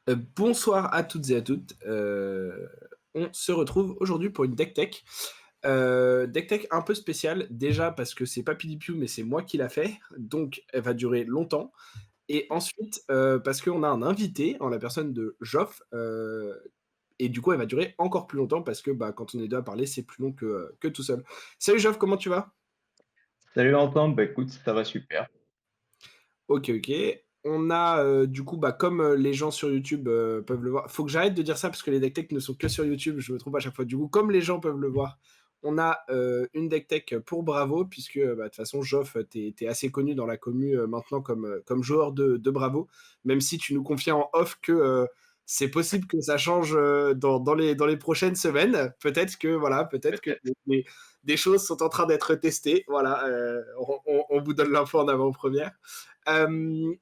Bonsoir à toutes et à toutes. On se retrouve aujourd'hui pour une deck tech. Deck tech un peu spéciale, déjà parce que c'est pas PDPU, mais c'est moi qui l'a fait, donc elle va durer longtemps. Et ensuite, parce qu'on a un invité en la personne de Joff, et du coup, elle va durer encore plus longtemps parce que bah, quand on est deux à parler, c'est plus long que tout seul. Salut Joff, comment tu vas? Salut Antoine, bah écoute, ça va super. Ok, ok. On a du coup, bah, comme les gens sur YouTube peuvent le voir, faut que j'arrête de dire ça parce que les deck tech ne sont que sur YouTube, je me trompe à chaque fois. Du coup, comme les gens peuvent le voir, on a une deck tech pour Bravo, puisque bah, de toute façon, Joff, t'es assez connu dans la commu maintenant comme joueur de Bravo, même si tu nous confiais en off que c'est possible que ça change dans les prochaines semaines. Peut-être que, voilà, peut-être que Peut-être. des choses sont en train d'être testées. Voilà, on vous donne l'info en avant-première. Euh,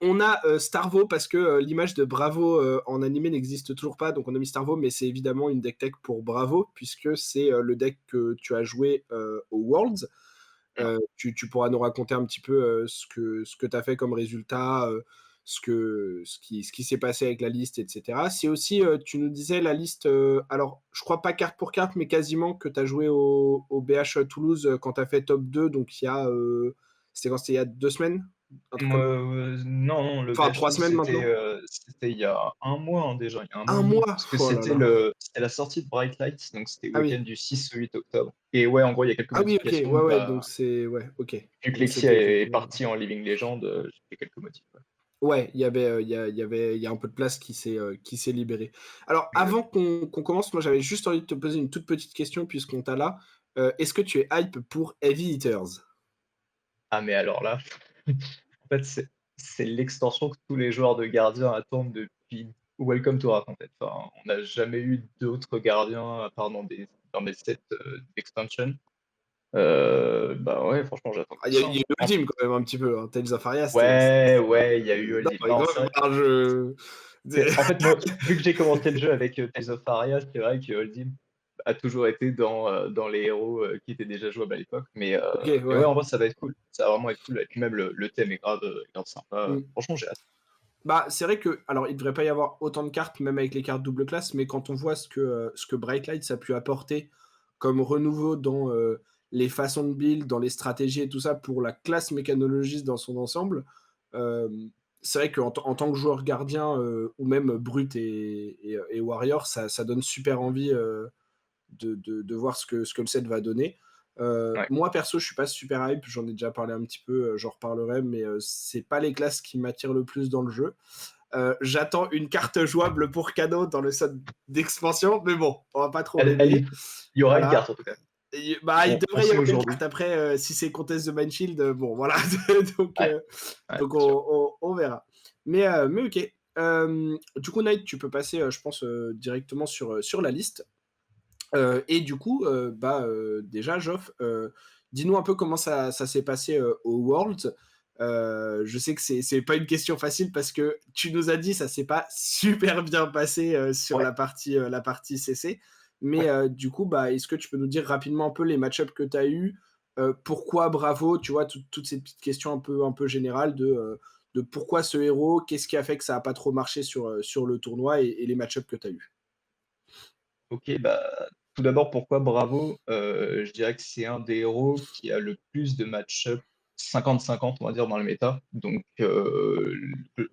on a Starvo parce que l'image de Bravo en animé n'existe toujours pas, donc on a mis Starvo, mais c'est évidemment une deck tech pour Bravo, puisque c'est le deck que tu as joué au Worlds. Ouais. Tu pourras nous raconter un petit peu ce que tu as fait comme résultat, ce qui s'est passé avec la liste, etc. C'est aussi, tu nous disais, la liste, alors je crois pas carte pour carte, mais quasiment que tu as joué au BH Toulouse quand tu as fait top 2, donc c'était quand c'était il y a 2 semaines, un truc comme Non, non, le enfin BH 3 Tour, semaines maintenant. c'était il y a un mois hein, déjà, il y a un an Un et demi. mois. Parce que Oh là c'était là. c'était la sortie de Bright Lights, donc c'était le Ah week-end oui. du 6 au 8 octobre. Et ouais, en gros, il y a quelques Ah oui, ok. Ouais, modifications. ouais. Donc Bah, c'est ouais, ok. vu que Donc Lexi c'était est effectivement. parti en Living Legend, j'ai fait quelques modifs. Ouais. Ouais, il y a un peu de place qui s'est libérée. Alors, avant Exact. qu'on commence, moi j'avais juste envie de te poser une toute petite question puisqu'on t'a là. Est-ce que tu es hype pour Heavy Hitters? Ah, mais alors là, en fait, c'est l'extension que tous les joueurs de gardiens attendent depuis Welcome to Wrath, en fait. Enfin, on n'a jamais eu d'autres gardiens à part dans des sets d'expansion. Bah ouais, franchement, j'attends Ah, que il y a, ça, il y a hein. eu Ultime quand même un petit peu, hein. Tales of Aria, Ouais, ouais, il y a eu Non, Oldie. mais Non, quand c'est même, vrai. enfin, En fait, moi, vu que j'ai commencé le jeu avec Tales of Aria, c'est vrai que Oldie a toujours été dans les héros qui étaient déjà jouables à l'époque. Ok, Mais ouais, ouais. en vrai, ça va être cool. Ça va vraiment être cool. Et puis même le thème est grave sympa. Mm. Franchement, j'ai hâte. Bah, c'est vrai que, alors, il devrait pas y avoir autant de cartes, même avec les cartes double classe, mais quand on voit ce que Bright Lights a pu apporter comme renouveau dans les façons de build, dans les stratégies et tout ça, pour la classe mécanologiste dans son ensemble, euh, c'est vrai qu'en tant que joueur gardien, ou même brut et warrior, ça donne super envie de voir ce que le set va donner. Ouais. Moi perso, je suis pas super hype, j'en ai déjà parlé un petit peu, j'en reparlerai, mais c'est pas les classes qui m'attirent le plus dans le jeu. J'attends une carte jouable pour cadeau dans le set d'expansion, mais bon, on va pas trop rêver. Il y aura une Voilà. carte en tout cas. Bah, il On devrait y sait avoir une aujourd'hui. carte. Après, si c'est Comtesse de Mineshield, bon, voilà. donc, Ouais, euh, ouais, donc c'est sûr. on verra. Mais ok. Du coup, Night, tu peux passer, je pense, directement sur la liste. Et du coup, bah, déjà, Geoff, dis-nous un peu comment ça s'est passé au Worlds. Je sais que c'est pas une question facile parce que tu nous as dit ça s'est pas super bien passé sur Ouais, la partie CC. Mais ouais. du coup, bah, est-ce que tu peux nous dire rapidement un peu les match-ups que tu as eu, pourquoi Bravo, tu vois, toutes ces petites questions un peu générales de pourquoi ce héros, qu'est-ce qui a fait que ça a pas trop marché sur le tournoi et les match-ups que tu as eu. OK, bah, tout d'abord, pourquoi Bravo? Je dirais que c'est un des héros qui a le plus de match-up 50-50, on va dire, dans le méta. Donc,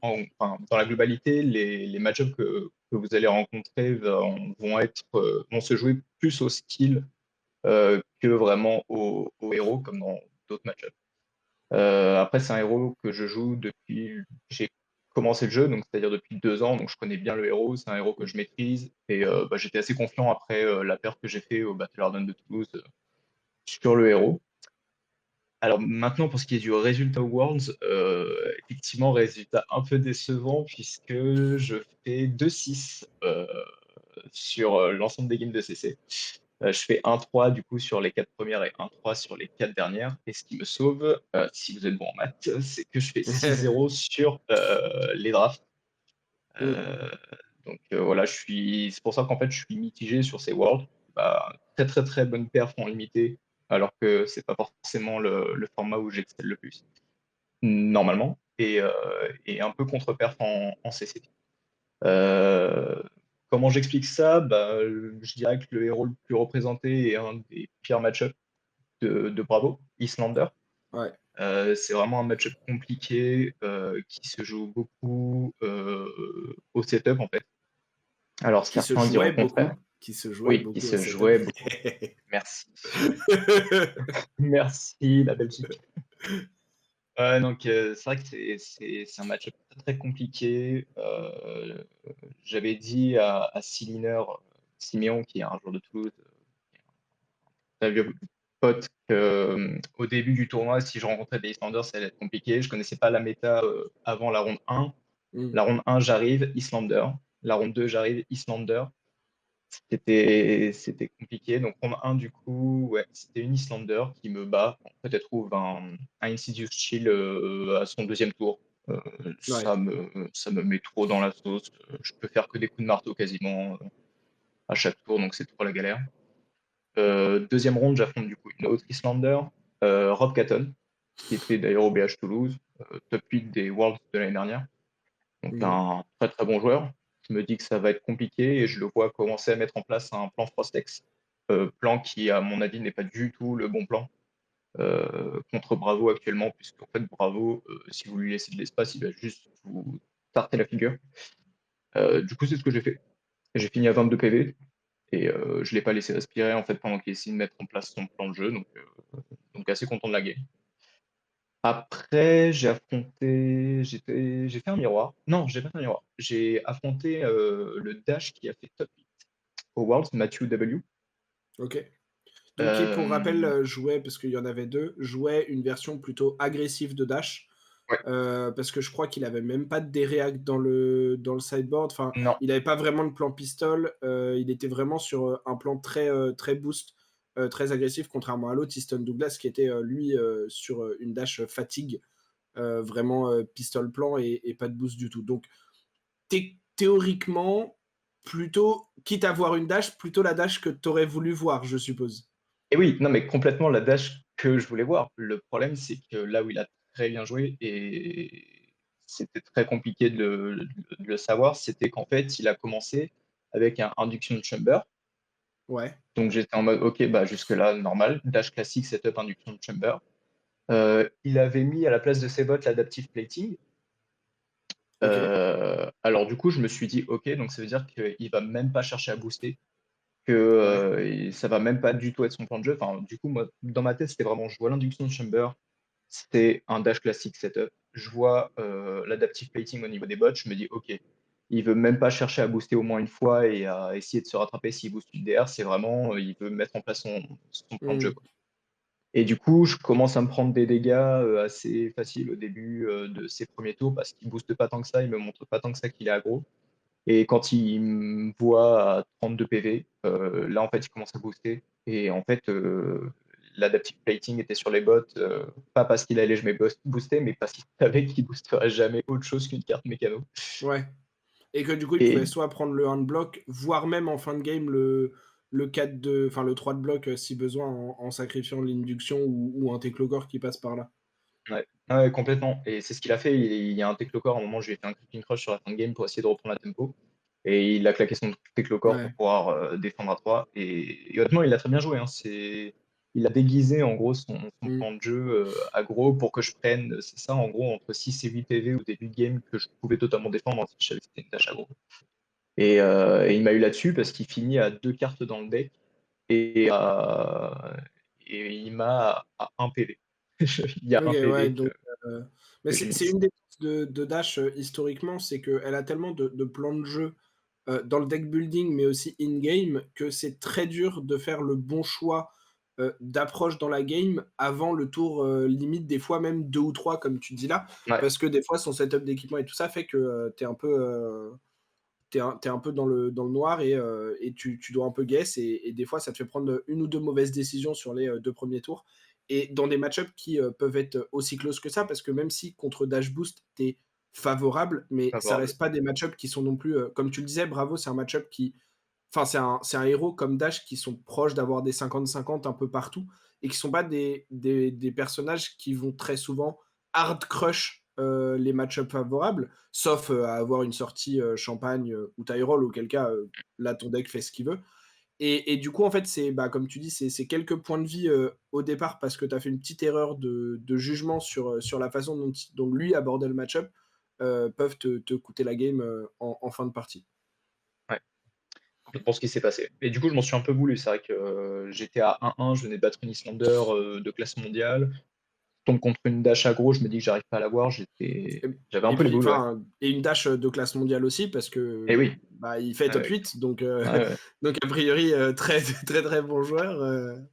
enfin, dans la globalité, les match-up que vous allez rencontrer vont se jouer plus au skill que vraiment au héros, comme dans d'autres match-up. Après, c'est un héros que je joue depuis j'ai commencé le jeu, donc c'est-à-dire depuis 2 ans, donc je connais bien le héros, c'est un héros que je maîtrise, et bah, j'étais assez confiant après la perte que j'ai fait au Battle Harden de Toulouse sur le héros. Alors maintenant, pour ce qui est du résultat Worlds, effectivement, résultat un peu décevant, puisque je fais 2-6 sur l'ensemble des games de CC. Je fais 1-3 du coup sur les 4 premières et 1-3 sur les 4 dernières. Et ce qui me sauve, si vous êtes bon en maths, c'est que je fais 6-0 sur les drafts. Mm. Euh, donc voilà, c'est pour ça qu'en fait je suis mitigé sur ces Worlds. Bah, très très très bonne perf en limité, alors que c'est pas forcément le format où j'excelle le plus normalement, et un peu contre-perf en CC. Euh, Comment j'explique ça? Bah, je dirais que le héros le plus représenté est un des pires match-ups de Bravo, Islander. Ouais. C'est vraiment un match-up compliqué qui se joue beaucoup au setup en fait. Alors Qui se certains diront jouait le contraire. beaucoup. Qui se jouait Oui, qui beaucoup au se setup. jouait beaucoup. Merci. Merci la Belgique. Donc c'est vrai que c'est un match-up très compliqué. J'avais dit à Siliner, Siméon, qui est un joueur de Toulouse, très vieux pote, que au début du tournoi, si je rencontrais des Islanders, ça allait être compliqué. Je connaissais pas la méta avant la ronde 1. Mm. La ronde 1, j'arrive, Islander. La ronde 2, j'arrive, Islander. C'était compliqué. Donc, ronde 1, du coup, ouais, c'était une Islander qui me bat. En fait, elle trouve un Insidious Chill à son deuxième tour. Euh, Ouais. ça me met trop dans la sauce. Je peux faire que des coups de marteau quasiment à chaque tour, donc c'est trop la galère. Deuxième ronde, j'affronte du coup une autre Islander, Rob Catton, qui était d'ailleurs au BH Toulouse, top 8 des Worlds de l'année dernière. Donc Mhm. un très très bon joueur. Je me dis que ça va être compliqué et je le vois commencer à mettre en place un plan Frostex. Plan qui, à mon avis, n'est pas du tout le bon plan contre Bravo actuellement, puisque en fait, Bravo, si vous lui laissez de l'espace, il va juste vous tarter la figure. Du coup, c'est ce que j'ai fait. J'ai fini à 22 PV et je ne l'ai pas laissé respirer en fait pendant qu'il essayait de mettre en place son plan de jeu. Donc assez content de la game. Après, j'ai fait un miroir. Non, j'ai pas fait un miroir. J'ai affronté le Dash qui a fait top 8 au Worlds, Matthew W. Ok. Donc, qui, pour rappel, Euh, jouait, parce qu'il y en avait deux, jouait une version plutôt agressive de Dash. ouais, Parce que je crois qu'il avait même pas de déréact dans le sideboard. Enfin, non, il avait pas vraiment de plan pistol. Il était vraiment sur un plan très boost, très agressif, contrairement à l'autre, Easton Douglas, qui était lui sur une dash fatigue, vraiment pistol plan et pas de boost du tout. Donc, théoriquement, plutôt, quitte à voir une dash, plutôt la dash que tu aurais voulu voir, je suppose. et oui, non, mais complètement la Dash que je voulais voir. Le problème, c'est que là où il a très bien joué, et c'était très compliqué de le savoir, c'était qu'en fait, il a commencé avec un Induction Chamber. Ouais, Donc j'étais en mode, ok, bah jusque-là, normal. Dash classique, setup Induction Chamber. Il avait mis à la place de ses bots l'adaptive plating. ok. Alors du coup, je me suis dit, ok, donc ça veut dire qu'il va même pas chercher à booster, que Ouais. ça va même pas du tout être son plan de jeu. Enfin, du coup, moi, dans ma tête, c'était vraiment, je vois l'induction chamber, c'était un dash classique setup. Je vois l'adaptive plating au niveau des bots, je me dis, ok, il veut même pas chercher à booster au moins une fois et à essayer de se rattraper s'il booste une DR, c'est vraiment, il veut mettre en place son plan de jeu, Hmm. quoi. Et du coup, je commence à me prendre des dégâts assez faciles au début de ses premiers tours parce qu'il booste pas tant que ça, il me montre pas tant que ça qu'il est aggro. Et quand il me voit à 32 PV, là en fait il commence à booster. Et en fait, l'adaptive plating était sur les bots, pas parce qu'il allait jamais booster, mais parce qu'il savait qu'il boosterait jamais autre chose qu'une carte mécano. Ouais. Et que du coup, il pouvait Et soit prendre le 1 de bloc, voire même en fin de game le 4 de, enfin le 3 de bloc si besoin en sacrifiant l'induction ou un Teclogore qui passe par là. ouais, ouais, complètement. Et c'est ce qu'il a fait. Il y a un Teclocore, à un moment, je lui ai fait un Crippling Crush sur la fin de game pour essayer de reprendre la tempo. Et il a claqué son Teclocore pour Ouais. pouvoir défendre à 3. Et honnêtement, il a très bien joué, hein. Il a déguisé en gros son Mm. plan de jeu aggro pour que je prenne, c'est ça, en gros, entre 6 et 8 PV au début de game que je pouvais totalement défendre si je savais que c'était une tâche aggro. Et il m'a eu là-dessus parce qu'il finit à 2 cartes dans le deck et, et il m'a à 1 PV. Il y a Ok, un ouais, PV donc, mais que j'ai c'est mis. une des forces de Dash historiquement, c'est qu'elle a tellement de plans de jeu dans le deck building, mais aussi in-game, que c'est très dur de faire le bon choix d'approche dans la game avant le tour limite, des fois même 2 ou 3 comme tu dis là, Ouais, parce que des fois son setup d'équipement et tout ça fait que tu es un peu t'es un peu dans le noir et tu dois un peu guess et des fois ça te fait prendre une ou deux mauvaises décisions sur les deux premiers tours. Et dans des match-ups qui peuvent être aussi close que ça, parce que même si contre Dash Boost, t'es favorable, mais ça favorable. reste pas des match-ups qui sont non plus, comme tu le disais, Bravo, c'est un match-up qui. Enfin, c'est un héros comme Dash qui sont proches d'avoir des 50-50 un peu partout et qui sont pas des personnages qui vont très souvent hard crush les match-ups favorables, sauf, à avoir une sortie, champagne, ou taille roll, auquel cas, là, ton deck fait ce qu'il veut. Et du coup, en fait, c'est, bah, comme tu dis, c'est quelques points de vie, au départ parce que tu as fait une petite erreur de jugement sur la façon dont lui abordait le match-up, peuvent te coûter la game, en fin de partie. Ouais, complètement ce qui s'est passé. Et du coup, je m'en suis un peu voulu. C'est vrai que j'étais à 1-1, je venais de battre une Islander de classe mondiale. Je tombe contre une dash aggro, je me dis que j'arrive pas à l'avoir. J'avais un Et peu les puis, boules, ouais. enfin, et une dash, de classe mondiale aussi parce Et que, oui, bah, il fait ouais, top ouais, 8 donc ouais, ouais. donc a priori, très, très, très bon joueur,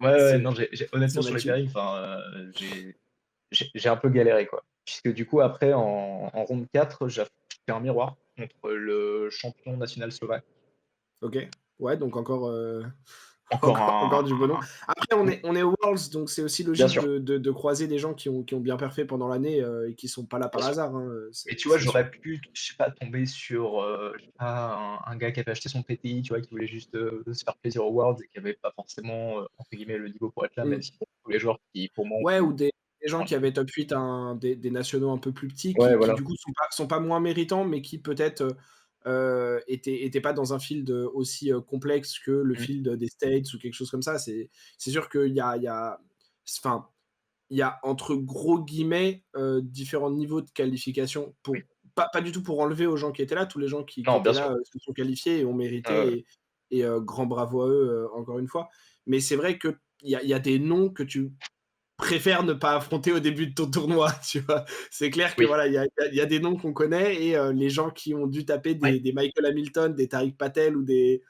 Ouais, ouais, ce non, ce honnêtement, sur les Mathieu. pairings, enfin, j'ai un peu galéré, quoi. Puisque du coup, après, en round 4, j'ai fait un miroir contre le champion national slovaque. OK. Ouais, donc encore, Encore encore du beau nom. Après, mmh, on est aux Worlds, donc c'est aussi bien logique sûr, de croiser des gens qui ont bien perfé pendant l'année, et qui sont pas là bien par sûr. hasard, hein, Mais tu vois, c'est sûr. j'aurais pu, je sais pas, tomber sur, je sais pas, un gars qui avait acheté son PTI, tu vois, qui voulait juste, se faire plaisir aux Worlds et qui avait pas forcément, entre guillemets, «le niveau» pour être là, même Mmh. si pour tous les joueurs qui, pour moi, Ouais, ou ont des gens ont qui avaient top 8 des nationaux un peu plus petits ouais, qui voilà. du coup sont pas moins méritants, mais qui peut-être, étaient pas dans un field, aussi, complexe que le Mmh, field des States ou quelque chose comme ça. C'est sûr qu'il y a enfin, il y a entre gros guillemets, différents niveaux de qualification oui. pour pas du tout pour enlever aux gens qui étaient là. Tous les gens qui Non, bien étaient sûr. là, se sont qualifiés et ont Ouais, mérité et grand bravo à eux, encore une fois. Mais c'est vrai qu'il y a des noms que tu préfères ne pas affronter au début de ton tournoi, tu vois? C'est clair que oui. voilà, il y a des noms qu'on connaît et les gens qui ont dû taper Ouais. des Michael Hamilton, des Tariq Patel ou des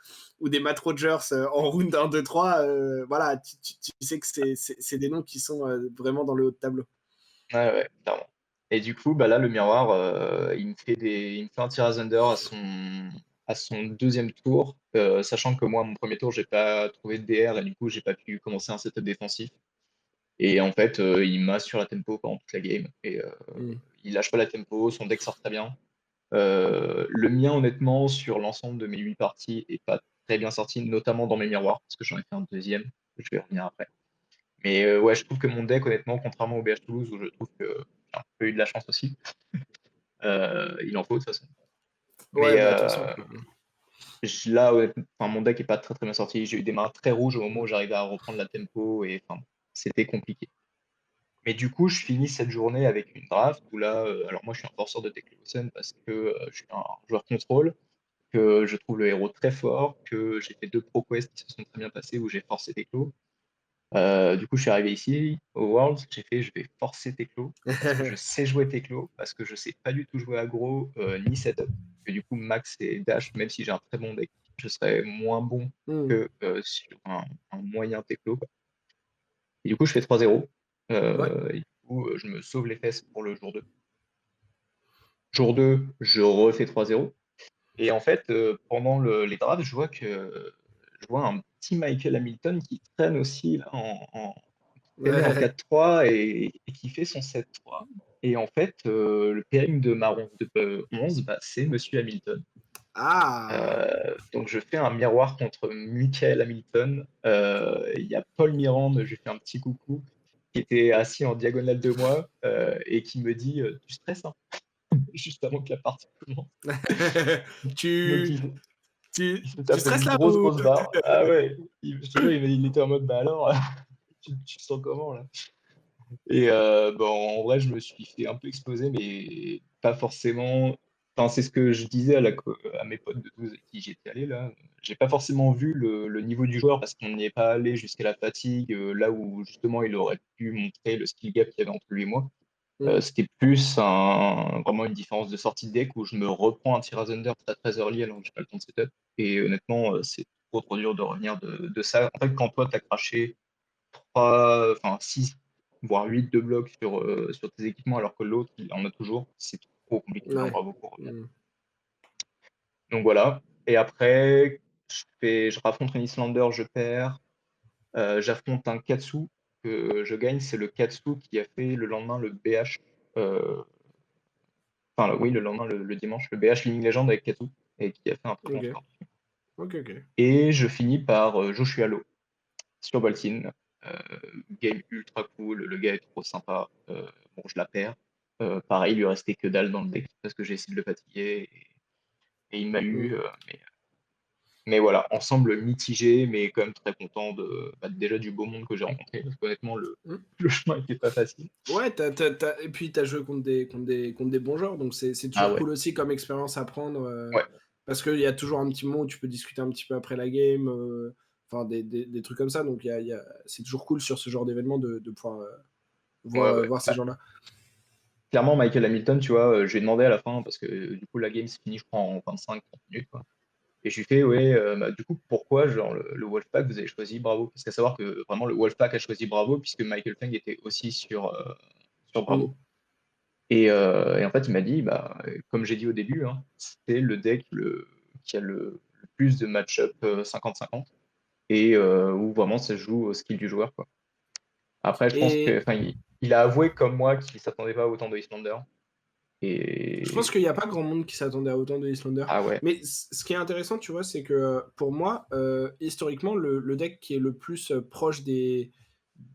Matt Rogers, en round 1, 2, 3, voilà, tu sais que c'est des noms qui sont, vraiment dans le haut de tableau. Ouais, ouais, clairement. Et du coup, bah, là, le miroir, il me fait un tir Thunder à son deuxième tour, sachant que moi, mon premier tour, j'ai pas trouvé de DR et du coup, j'ai pas pu commencer un setup défensif. Et en fait, il m'a sur la tempo pendant toute la game et Mmh. il lâche pas la tempo, son deck sort très bien. Le mien, honnêtement, sur l'ensemble de mes 8 parties, est pas très bien sorti, notamment dans mes miroirs, parce que j'en ai fait un deuxième, je vais revenir après. Mais ouais, je trouve que mon deck, honnêtement, contrairement au BH Toulouse, où je trouve que j'ai un peu eu de la chance aussi, il en faut de toute façon. Ouais, Mais bah, de toute façon, là, enfin, mon deck est pas très très bien sorti. J'ai eu des mains très rouges au moment où j'arrivais à reprendre la tempo et enfin, c'était compliqué. Mais du coup, je finis cette journée avec une draft où là, alors moi je suis un forceur de Teclawson parce que je suis un joueur contrôle, que je trouve le héros très fort, que j'ai fait 2 pro quests qui se sont très bien passés où j'ai forcé Teclo. Du coup, je suis arrivé ici, au Worlds, j'ai fait: «Je vais forcer Teklo, parce que je sais jouer Teklo, parce que je sais pas du tout jouer aggro, ni setup». Et du coup, max et dash, même si j'ai un très bon deck, je serais moins bon mmh, que, sur un moyen Teklo, quoi. Et du coup, je fais 3-0, ouais, et du coup, je me sauve les fesses pour le jour 2. Jour 2, je refais 3-0 et en fait, pendant les drafts, je vois un petit Michael Hamilton qui traîne aussi là qui traînait en ouais. 4-3 et qui fait son 7-3 et en fait, le pairing de ma ronde de 11, bah, c'est monsieur Hamilton. Ah! Donc je fais un miroir contre Michael Hamilton, il y a Paul Mirande, je lui fais un petit coucou, qui était assis en diagonale de moi, et qui me dit: «Tu stresses, hein?» juste avant que la partie commence. Donc Tu il tu il se tu tape stresses une là grosse, ou? grosse barre. Ah ouais, je te jure, il était en mode: «Bah alors, tu te sens comment là?» Et bah, en vrai, je me suis fait un peu exploser, mais pas forcément, enfin, c'est ce que je disais à mes potes de Toulouse avec qui j'étais allé là. J'ai pas forcément vu le niveau du joueur parce qu'on n'y est pas allé jusqu'à la fatigue, là où justement il aurait pu montrer le skill gap qu'il y avait entre lui et moi. Mmh, C'était plus vraiment une différence de sortie de deck où je me reprends un tir Thunder très, très early alors que j'ai pas le temps de setup et honnêtement, c'est trop, trop dur de revenir de ça. En fait, quand toi, tu as craché 3, enfin 6, voire 8 de blocs sur tes équipements alors que l'autre, il en a toujours, c'est trop compliqué. Non, ouais. bravo pour revenir. Mmh. Donc voilà. Et après, je raffronte un Islander, je perds. J'affronte un Katsu que je gagne. C'est le Katsu qui a fait le lendemain le BH. euh, Enfin, oui, le lendemain, le dimanche, le BH Living Legend avec Katsu et qui a fait un très bon OK. score. OK, OK. Et je finis par Joshua Low sur Boltin. Game ultra cool, le gars est trop sympa. Bon, je la perds. Pareil, il lui restait que dalle dans le deck parce que j'ai essayé de le fatiguer et il m'a eu, Mmh. mais voilà, ensemble mitigé, mais quand même très content déjà du beau monde que j'ai rencontré parce qu'honnêtement le Mmh. le chemin était pas facile. Ouais, tu et puis tu as joué contre des bons joueurs, donc c'est Ah toujours ouais, cool aussi comme expérience à prendre, ouais, parce qu'il y a toujours un petit moment où tu peux discuter un petit peu après la game, enfin des trucs comme ça, donc il y a c'est toujours cool sur ce genre d'événement de pouvoir, ouais, voir, ouais. voir ces gens-là. Clairement Michael Hamilton, tu vois, je lui ai demandé à la fin parce que du coup la game se finit je crois en 25-30 minutes quoi et je lui fais: «Ouais, bah, du coup pourquoi genre le Wolfpack vous avez choisi Bravo?» parce qu'à savoir que vraiment le Wolfpack a choisi Bravo puisque Michael Feng était aussi sur Mmh. Bravo et en fait il m'a dit: «Bah, comme j'ai dit au début, hein, c'est le deck qui a le plus de match-up, 50-50 et où vraiment ça se joue au skill du joueur, quoi». Après je pense que Et enfin il a avoué comme moi qu'il s'attendait pas à autant de Icelander je pense et qu'il y a pas grand monde qui s'attendait à autant de Islander. ah ouais, Mais ce qui est intéressant, tu vois, c'est que, pour moi, historiquement, le deck qui est le plus, proche des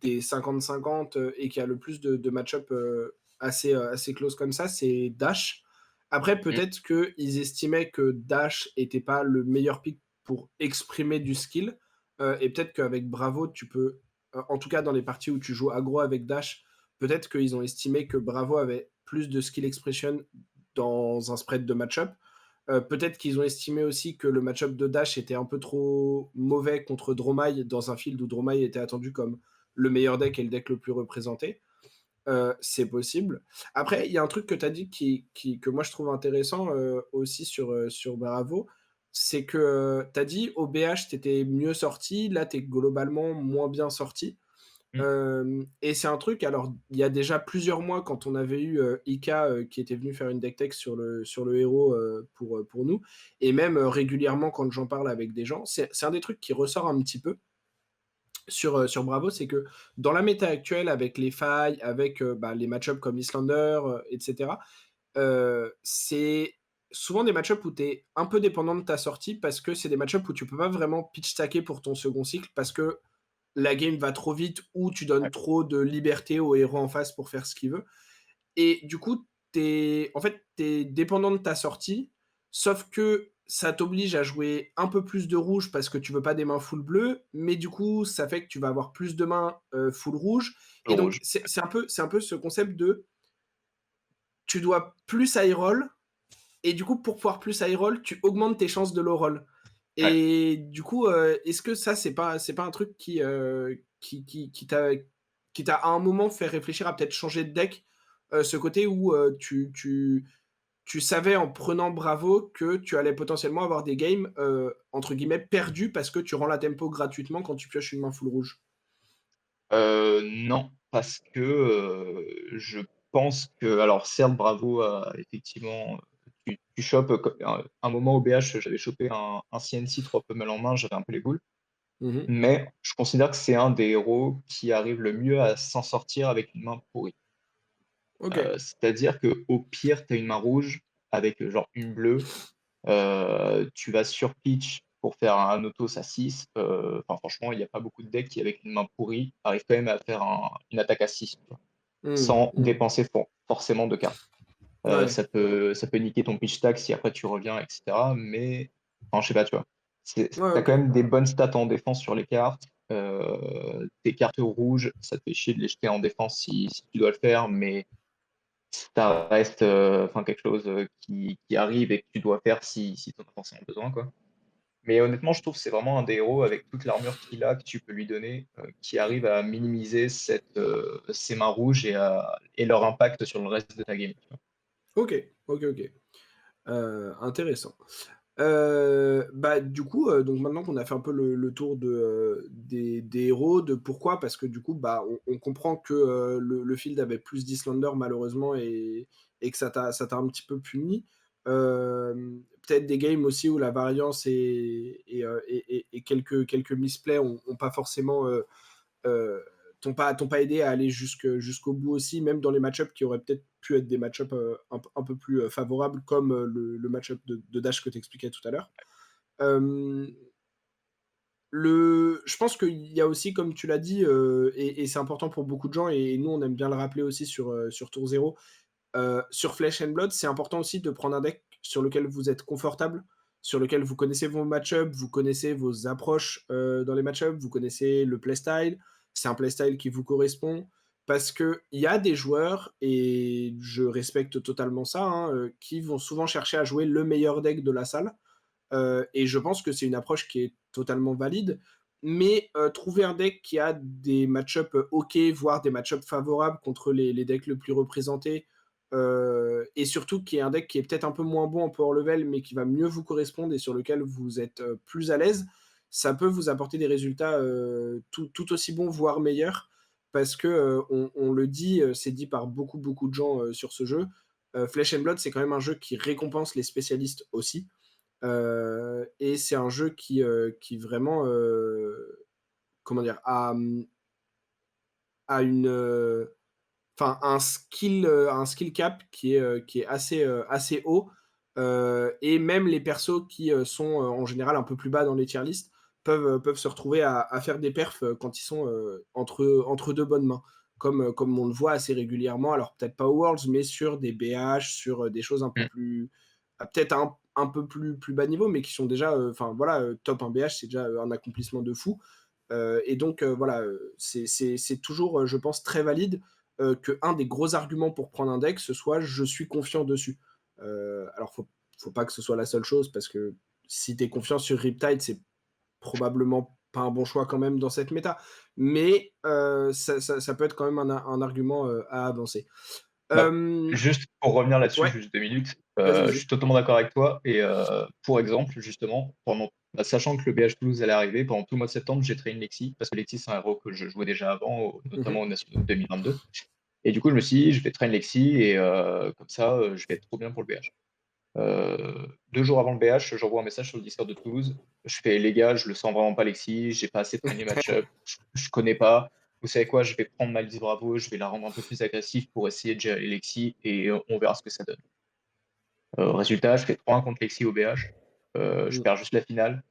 50-50, et qui a le plus de match-up, assez close comme ça, c'est Dash. Après, mmh, peut-être qu'ils estimaient que Dash était pas le meilleur pick pour exprimer du skill, et peut-être qu'avec Bravo, tu peux, en tout cas dans les parties où tu joues aggro avec Dash, peut-être qu'ils ont estimé que Bravo avait plus de skill expression dans un spread de match-up. Peut-être qu'ils ont estimé aussi que le match-up de Dash était un peu trop mauvais contre Dromai dans un field où Dromai était attendu comme le meilleur deck et le deck le plus représenté. C'est possible. Après, il y a un truc que tu as dit que moi je trouve intéressant, aussi sur Bravo, c'est que, tu as dit au BH tu étais mieux sorti, là tu es globalement moins bien sorti. mmh, Et c'est un truc, alors il y a déjà plusieurs mois quand on avait eu, Ika, qui était venu faire une deck tech sur le héros, pour nous, et même, régulièrement quand j'en parle avec des gens, c'est un des trucs qui ressort un petit peu sur Bravo, c'est que dans la méta actuelle avec les failles, avec, bah, les match-ups comme Islander, et cetera, c'est souvent des match-ups où tu es un peu dépendant de ta sortie parce que c'est des match-ups où tu peux pas vraiment pitch stacker pour ton second cycle parce que la game va trop vite ou tu donnes ouais, trop de liberté au héros en face pour faire ce qu'il veut. Et du coup, en fait, tu es dépendant de ta sortie, sauf que ça t'oblige à jouer un peu plus de rouge parce que tu veux pas des mains full bleu, mais du coup, ça fait que tu vas avoir plus de mains, full rouge. le Et donc, rouge, c'est un peu ce concept de tu dois plus high roll, et du coup, pour pouvoir plus high roll, tu augmentes tes chances de low roll. ouais. Et du coup, est-ce que ça, c'est pas un truc qui t'a à un moment fait réfléchir à peut-être changer de deck? Ce côté où, tu savais en prenant Bravo que tu allais potentiellement avoir des games, entre guillemets «perdus» parce que tu rends la tempo gratuitement quand tu pioches une main full rouge? Non, parce que, je pense que alors certes Bravo a effectivement, tu chopes, co un moment au BH, j'avais chopé un CNC 3 pommelles en main, j'avais un peu les boules. Mmh. Mais je considère que c'est un des héros qui arrive le mieux à s'en sortir avec une main pourrie. OK. C'est-à-dire qu'au pire, tu as une main rouge avec, genre une bleue, tu vas sur pitch pour faire un autos à 6, enfin franchement, il y a pas beaucoup de decks qui avec une main pourrie arrivent quand même à faire une attaque à 6, tu vois? Mmh. Sans Mmh. dépenser forcément de cartes. Ouais. Ça peut niquer ton pitch stack si après tu reviens et cetera, mais enfin je sais pas, tu vois? Tu Ouais, as OK. quand même des bonnes stats en défense sur les cartes. Tes cartes rouges, ça te fait chier de les jeter en défense si tu dois le faire, mais ça reste, enfin quelque chose, qui arrive et que tu dois faire si tu en as forcément besoin, quoi. Mais honnêtement, je trouve que c'est vraiment un des héros avec toute l'armure qu'il a, que tu peux lui donner, qui arrive à minimiser ces mains rouges et leur impact sur le reste de ta game, tu vois? OK. OK, OK. Intéressant. Bah, du coup, donc maintenant qu'on a fait un peu le tour des héros, de pourquoi, parce que du coup, bah, on comprend que, le field avait plus d'Islander malheureusement, et que ça t'a un petit peu puni. Peut-être des games aussi où la variance et quelques misplays ont pas forcément, heu, t'ont pas aidé à aller jusqu'au bout aussi, même dans les match-ups qui auraient peut-être pu être des match-ups, un peu plus, favorables, comme, le match-up de Dash que tu expliquais tout à l'heure. Hem, je pense qu'il y a aussi, comme tu l'as dit, et c'est important pour beaucoup de gens, et nous on aime bien le rappeler aussi sur Tour Zéro, Sur Flesh and Blood, c'est important aussi de prendre un deck sur lequel vous êtes confortable, sur lequel vous connaissez vos match-up, vous connaissez vos approches, dans les match-up, vous connaissez le playstyle. C'est un playstyle qui vous correspond. Parce qu'il y a des joueurs, et je respecte totalement ça, hein, qui vont souvent chercher à jouer le meilleur deck de la salle. Et je pense que c'est une approche qui est totalement valide. Mais trouver un deck qui a des match-up OK, voire des match-up favorables contre les decks le plus représentés, et surtout qui est un deck qui est peut-être un peu moins bon en power level, mais qui va mieux vous correspondre et sur lequel vous êtes plus à l'aise, ça peut vous apporter des résultats tout aussi bons, voire meilleurs. Parce que on le dit, c'est dit par beaucoup, beaucoup de gens sur ce jeu. Flesh and Blood, c'est quand même un jeu qui récompense les spécialistes aussi. Et c'est un jeu qui vraiment, comment dire? A une, enfin un skill cap qui est assez haut, et même les persos qui, sont, en général un peu plus bas dans les tier list peuvent se retrouver à faire des perfs, quand ils sont, entre 2 bonnes mains. Comme on le voit assez régulièrement, alors peut-être pas au Worlds, mais sur des BH, sur, des choses un peu Mmh. plus peut-être un peu plus bas niveau, mais qui sont déjà, enfin voilà, top 1 BH, c'est déjà, un accomplissement de fou. Et donc, voilà, c'est toujours, je pense, très valide, qu'un des gros arguments pour prendre un deck, ce soit: «Je suis confiant dessus». Alors faut pas que ce soit la seule chose, parce que si tu es confiant sur Riptide, c'est probablement pas un bon choix quand même dans cette méta. Mais ça peut être quand même un argument, à avancer. Bah, Hem, juste pour revenir là-dessus, ouais, juste 2 minutes, vas-y, je vas-y. suis totalement d'accord avec toi et pour exemple, justement, sachant que le BH Toulouse allait arriver, pendant tout le mois de septembre, j'ai traîné Lexi parce que Lexi, c'est un héros que je jouais déjà avant, Mmh. notamment aux nationaux de 2022 et du coup, je me suis dit: «Je vais traîner Lexi et comme ça, je vais être trop bien pour le BH». 2 jours avant le BH, j'envoie un message sur le Discord de Toulouse. Je fais: «Les gars, je le sens vraiment pas Lexi, j'ai pas assez traîné match-up, je connais pas. Vous savez quoi? Je vais prendre ma liste Bravo, je vais la rendre un peu plus agressive pour essayer de gérer Lexi et on verra ce que ça donne». Résultat, je fais 3-1 contre Lexi au BH. Je Mmh. perds juste la finale.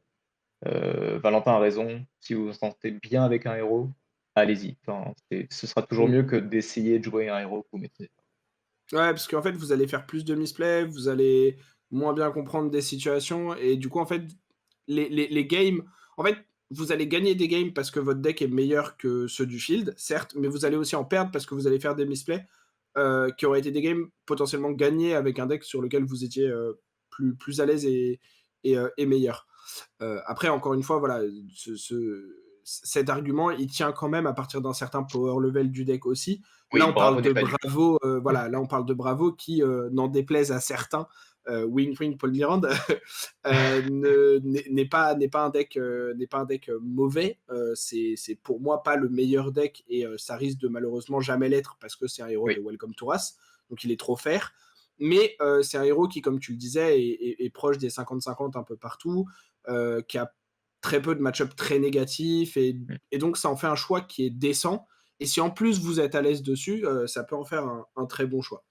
Valentin a raison, si vous vous sentez bien avec un héros, allez-y. Enfin, ce sera toujours Mmh. mieux que d'essayer de jouer un héros que vous maîtrisez pas. Ouais, parce qu'en fait, vous allez faire plus de misplays, vous allez moins bien comprendre des situations, et du coup, en fait, les games, en fait, vous allez gagner des games parce que votre deck est meilleur que ceux du field, certes, mais vous allez aussi en perdre parce que vous allez faire des misplays, qui auraient été des games potentiellement gagnés avec un deck sur lequel vous étiez, plus à l'aise et meilleur. Après, encore une fois, voilà, cet argument, il tient quand même à partir d'un certain power level du deck aussi. Là, Oui, on Bravo parle n'est de pas nul. Bravo, voilà, là, on parle de Bravo qui, n'en déplaise à certains, wink wink Paul Mirande, n'est pas un deck mauvais. C'est pour moi pas le meilleur deck, et ça risque de malheureusement jamais l'être parce que c'est un héros de Oui, Welcome to Wrath, donc il est trop faire. Mais c'est un héros qui, comme tu le disais, est proche des 50-50 un peu partout, qui a très peu de match-up très négatifs, mmh, et donc ça en fait un choix qui est décent. Et si en plus vous êtes à l'aise dessus, ça peut en faire un très bon choix.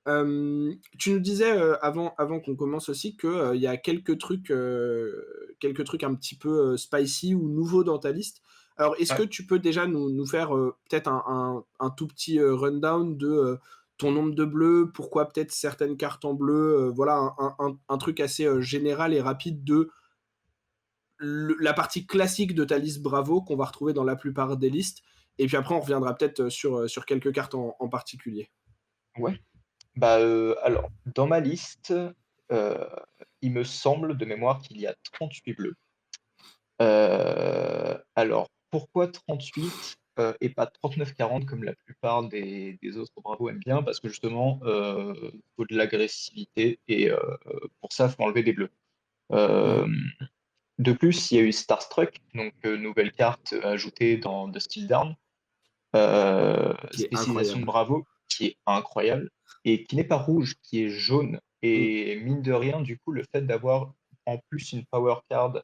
Tu nous disais, avant qu'on commence aussi que, il y a quelques trucs un petit peu, spicy ou nouveaux dans ta liste. Alors est-ce que ouais. tu peux déjà nous faire, peut-être un tout petit, rundown de, ton nombre de bleus? Pourquoi peut-être certaines cartes en bleu? Voilà un truc assez, général et rapide de le la partie classique de ta liste Bravo qu'on va retrouver dans la plupart des listes, et puis après on reviendra peut-être, sur quelques cartes en particulier. Ouais. Bah, alors, dans ma liste, heu, il me semble de mémoire qu'il y a 38 bleus. Alors pourquoi 38, et pas 39-40 comme la plupart des autres Bravo aiment bien? Parce que justement, faut de l'agressivité et pour ça, faut enlever des bleus. Mmh. Hem, de plus, il y a eu Starstruck, donc nouvelle carte ajoutée dans The Still Down, Qui est spécialisation de incroyable. Bravo, qui est incroyable et qui n'est pas rouge, qui est jaune Mmh. et mine de rien, du coup, le fait d'avoir en plus une power card,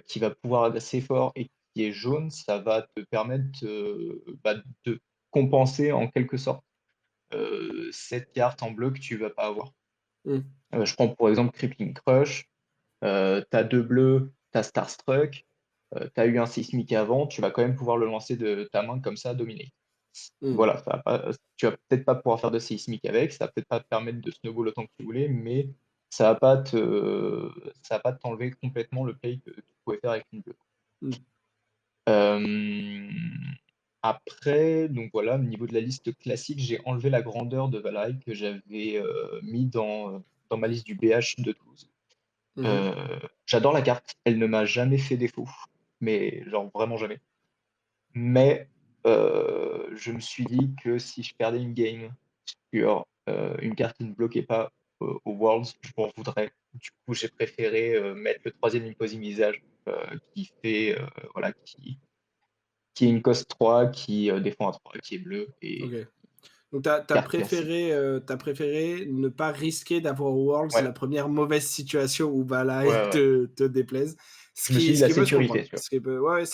qui va pouvoir assez fort et qui est jaune, ça va te permettre, de compenser en quelque sorte, cette carte en bleu que tu vas pas avoir. Mmh. Je prends pour exemple Crippling Crush, tu as 2 bleus, tu as Starstruck, tu as eu un Sismic avant, tu vas quand même pouvoir le lancer de ta main comme ça, Dominate. Mmh. Voilà, ça va pas, tu vas peut-être pas pouvoir faire de séismique avec, ça va peut-être pas te permettre de snowball autant que tu voulais, mais ça va pas te ça va pas t'enlever complètement le play que tu pouvais faire avec une bleue. Mmh. Hem, Après, donc voilà, au niveau de la liste classique, j'ai enlevé la grandeur de Valheim que j'avais, mis dans ma liste du BH de Toulouse. Mmh. Heu, J'adore la carte, elle ne m'a jamais fait défaut, mais genre vraiment jamais. Mais, je me suis dit que si je perdais une game sur, une carte qui ne bloquait pas au Worlds, je m'en voudrais. Du coup, j'ai préféré, mettre le troisième imposing visage, qui fait, voilà, qui est une cost 3, qui, défend à 3, qui est bleu OK. et Donc tu as carte classique. préféré, ne pas risquer d'avoir au Worlds Ouais, la première mauvaise situation où ouais, Valhalla ouais. te déplaise. Je me suis dit Ce la qui peut se sécurité, comprendre. tu vois? Ce qui peut ouais, ouais,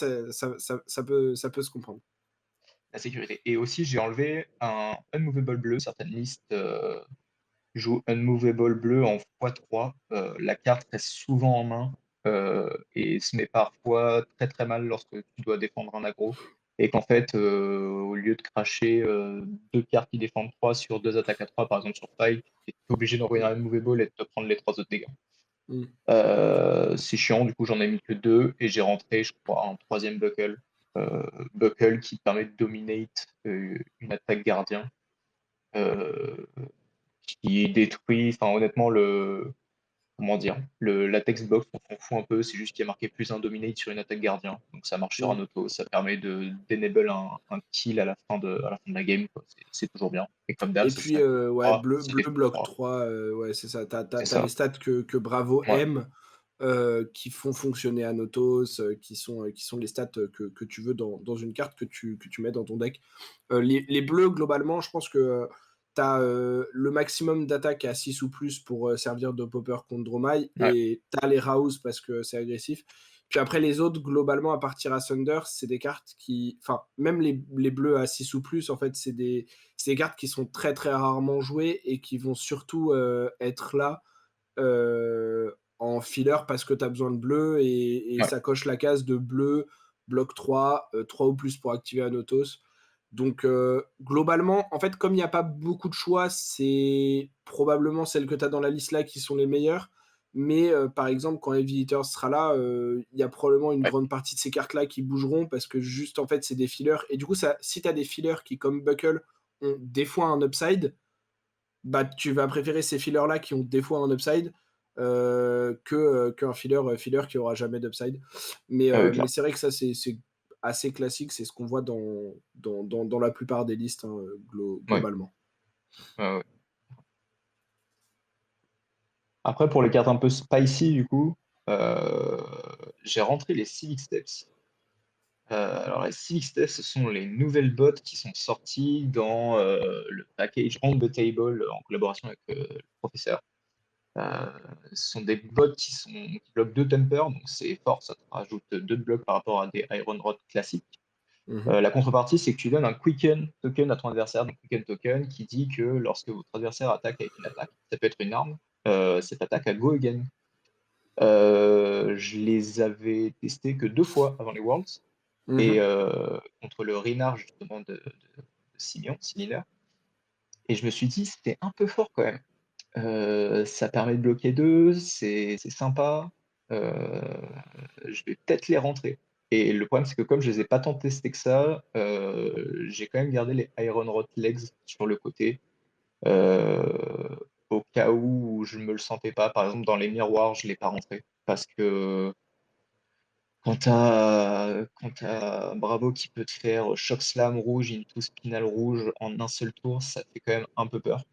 ça peut se comprendre. La sécurité et aussi j'ai enlevé un unmovable bleu. Certaines listes, jouent unmovable bleu en x3. La carte reste souvent en main, et se met parfois très, très mal lorsque tu dois défendre un aggro et qu'en fait, au lieu de cracher, 2 cartes qui défendent 3 sur 2 attaques à 3 par exemple sur Fight, tu es obligé d'envoyer Mmh. un unmovable et de te prendre les 3 autres dégâts. Mmh. OK. C'est chiant, du coup, j'en ai mis que 2 et j'ai rentré, je crois, un troisième buckle. Buckle qui permet de dominate, une attaque gardien, heu, qui détruit enfin honnêtement le comment dire? La text box, on s'en fout un peu, c'est juste qu'il y a marqué +1 dominate sur une attaque gardien, donc ça marche sur un Mmh. auto, ça permet de d'enable un kill à la fin de la game, quoi. C'est toujours bien et comme d'hab, Et ça puis, stack ouais, 3, bleu c'est bleu des bloc x3. 3, ouais, c'est ça. C'est Tu as les ça, stats que Bravo ouais, aime, qui font fonctionner Anotos, qui sont les stats, que tu veux dans une carte que tu mets dans ton deck. Les bleus, globalement, je pense que, tu as, le maximum d'attaque à 6 ou plus pour, servir de popper contre Dromai ouais, et tu as les Rouse parce que c'est agressif. Puis après les autres, globalement, à partir à Thunder, c'est des cartes qui enfin, même les bleus à 6 ou plus, en fait, c'est des cartes qui sont très, très rarement jouées et qui vont surtout, être là, en filler parce que tu as besoin de bleu et ouais, ça coche la case de bleu, bloc 3, 3 ou plus pour activer Anotos. Donc, globalement, en fait, comme il y a pas beaucoup de choix, c'est probablement celles que tu as dans la liste là qui sont les meilleures. Mais, par exemple, quand Heavy Hitters sera là, il y a probablement une ouais, grande partie de ces cartes-là qui bougeront parce que juste, en fait, c'est des fillers et du coup, ça si tu as des fillers qui, comme Buckle, ont des fois un upside, bah, tu vas préférer ces fillers-là qui ont des fois un upside, qu'un filler qui aura jamais d'upside. Mais clair. c'est vrai que ça, c'est assez classique, c'est ce qu'on voit dans la plupart des listes, hein, Ouais, globalement. ouais, ouais. Après pour les cartes un peu spicy du coup, heu, j'ai rentré les Civic Steps. Alors les Civic Steps, ce sont les nouvelles bots qui sont sorties dans, le package On the Table, en collaboration avec, le professeur. Heu, Ce sont des bots qui bloquent 2 tempers, donc c'est fort, ça te rajoute 2 blocs par rapport à des Iron Rod classiques. Mmh. La contrepartie, c'est que tu donnes un Quicken token à ton adversaire, donc Quicken token qui dit que lorsque votre adversaire attaque avec une attaque, ça peut être une arme, cette attaque a go again. Je les avais testés que 2 fois avant les Worlds et Mmh. contre le Reinhardt justement de Simeon, Similaire et je me suis dit: «C'était un peu fort quand même». Ça permet de bloquer 2, c'est sympa, heu, je vais peut-être les rentrer et le problème, c'est que comme je les ai pas tant testés que ça, j'ai quand même gardé les Iron Rod Legs sur le côté, au cas où je me le sentais pas. Par exemple, dans les miroirs, je l'ai pas rentré parce que quand tu as Bravo qui peut te faire Shock Slam rouge, Into Spinal rouge en un seul tour, ça fait quand même un peu peur.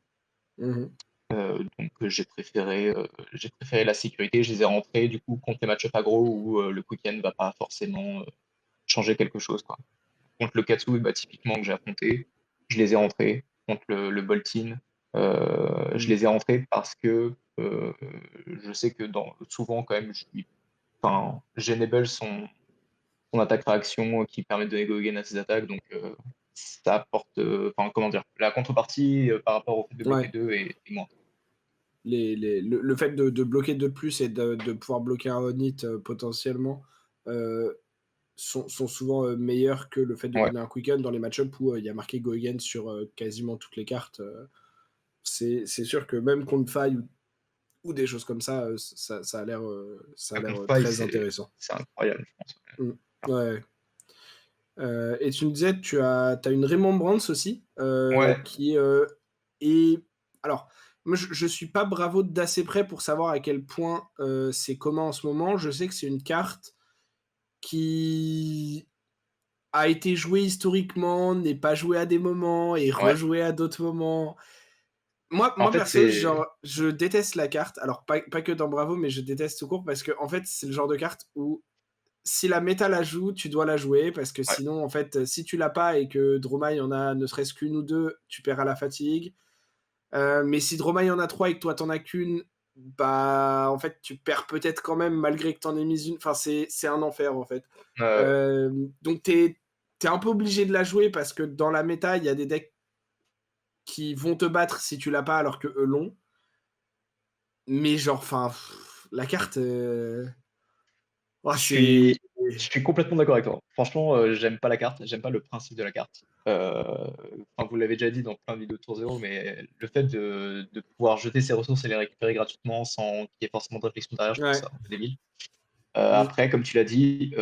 Mmh. Donc j'ai préféré la sécurité, je les ai rentrés du coup contre les match-up aggro où, le quick-end va pas forcément, changer quelque chose, quoi. Contre le Katsu, bah, typiquement que j'ai affronté, je les ai rentrés. Contre le Boltyn, je Mmh. les ai rentrés parce que, je sais que souvent quand même j'enable son attaque réaction qui permet de donner go again à ses attaques donc, ça apporte, enfin comment dire? La contrepartie, par rapport au fait de bloquer Ouais, 2 est moindre. le fait de bloquer 2 de plus et de pouvoir bloquer un on hit, potentiellement, heu sont souvent meilleurs que le fait de Ouais, donner un quicken dans les match-up où il y a marqué go again sur quasiment toutes les cartes. C'est sûr que même contre faille ou des choses comme ça, ça a un l'air contre faille, très c'est intéressant. c'est incroyable, je pense. Mm. Ouais. Et tu me disais, t'as une Remembrance aussi, Ouais, qui est. Alors, moi, je suis pas Bravo d'assez près pour savoir à quel point c'est commun en ce moment. Je sais que c'est une carte qui a été jouée historiquement, n'est pas jouée à des moments et ouais. rejouée à d'autres moments. En Moi fait, perso, c'est genre, je déteste la carte. Alors, pas que dans Bravo, mais je déteste tout court parce que en fait, c'est le genre de carte où si la méta la joue, tu dois la jouer parce que ouais, sinon, en fait, si tu l'as pas et que Dromai en a ne serait-ce qu'une ou deux, tu perds à la fatigue. Mais si Dromai en a trois et que toi t'en as qu'une, bah, en fait, tu perds peut-être quand même malgré que t'en aies mis une. Enfin, c'est un enfer, en fait. ouais. Donc, t'es un peu obligé de la jouer parce que dans la méta, il y a des decks qui vont te battre si tu l'as pas alors que eux l'ont. Mais genre, enfin, la carte, oh, Je c'est. suis je suis complètement d'accord avec toi. Franchement, j'aime pas la carte, j'aime pas le principe de la carte. Enfin, vous l'avez déjà dit dans plein de vidéos de Tour Zéro, mais le fait de pouvoir jeter ses ressources et les récupérer gratuitement sans qu'il y ait forcément de réflexion derrière, je trouve Ouais. ça un peu débile. Mm. Après, comme tu l'as dit,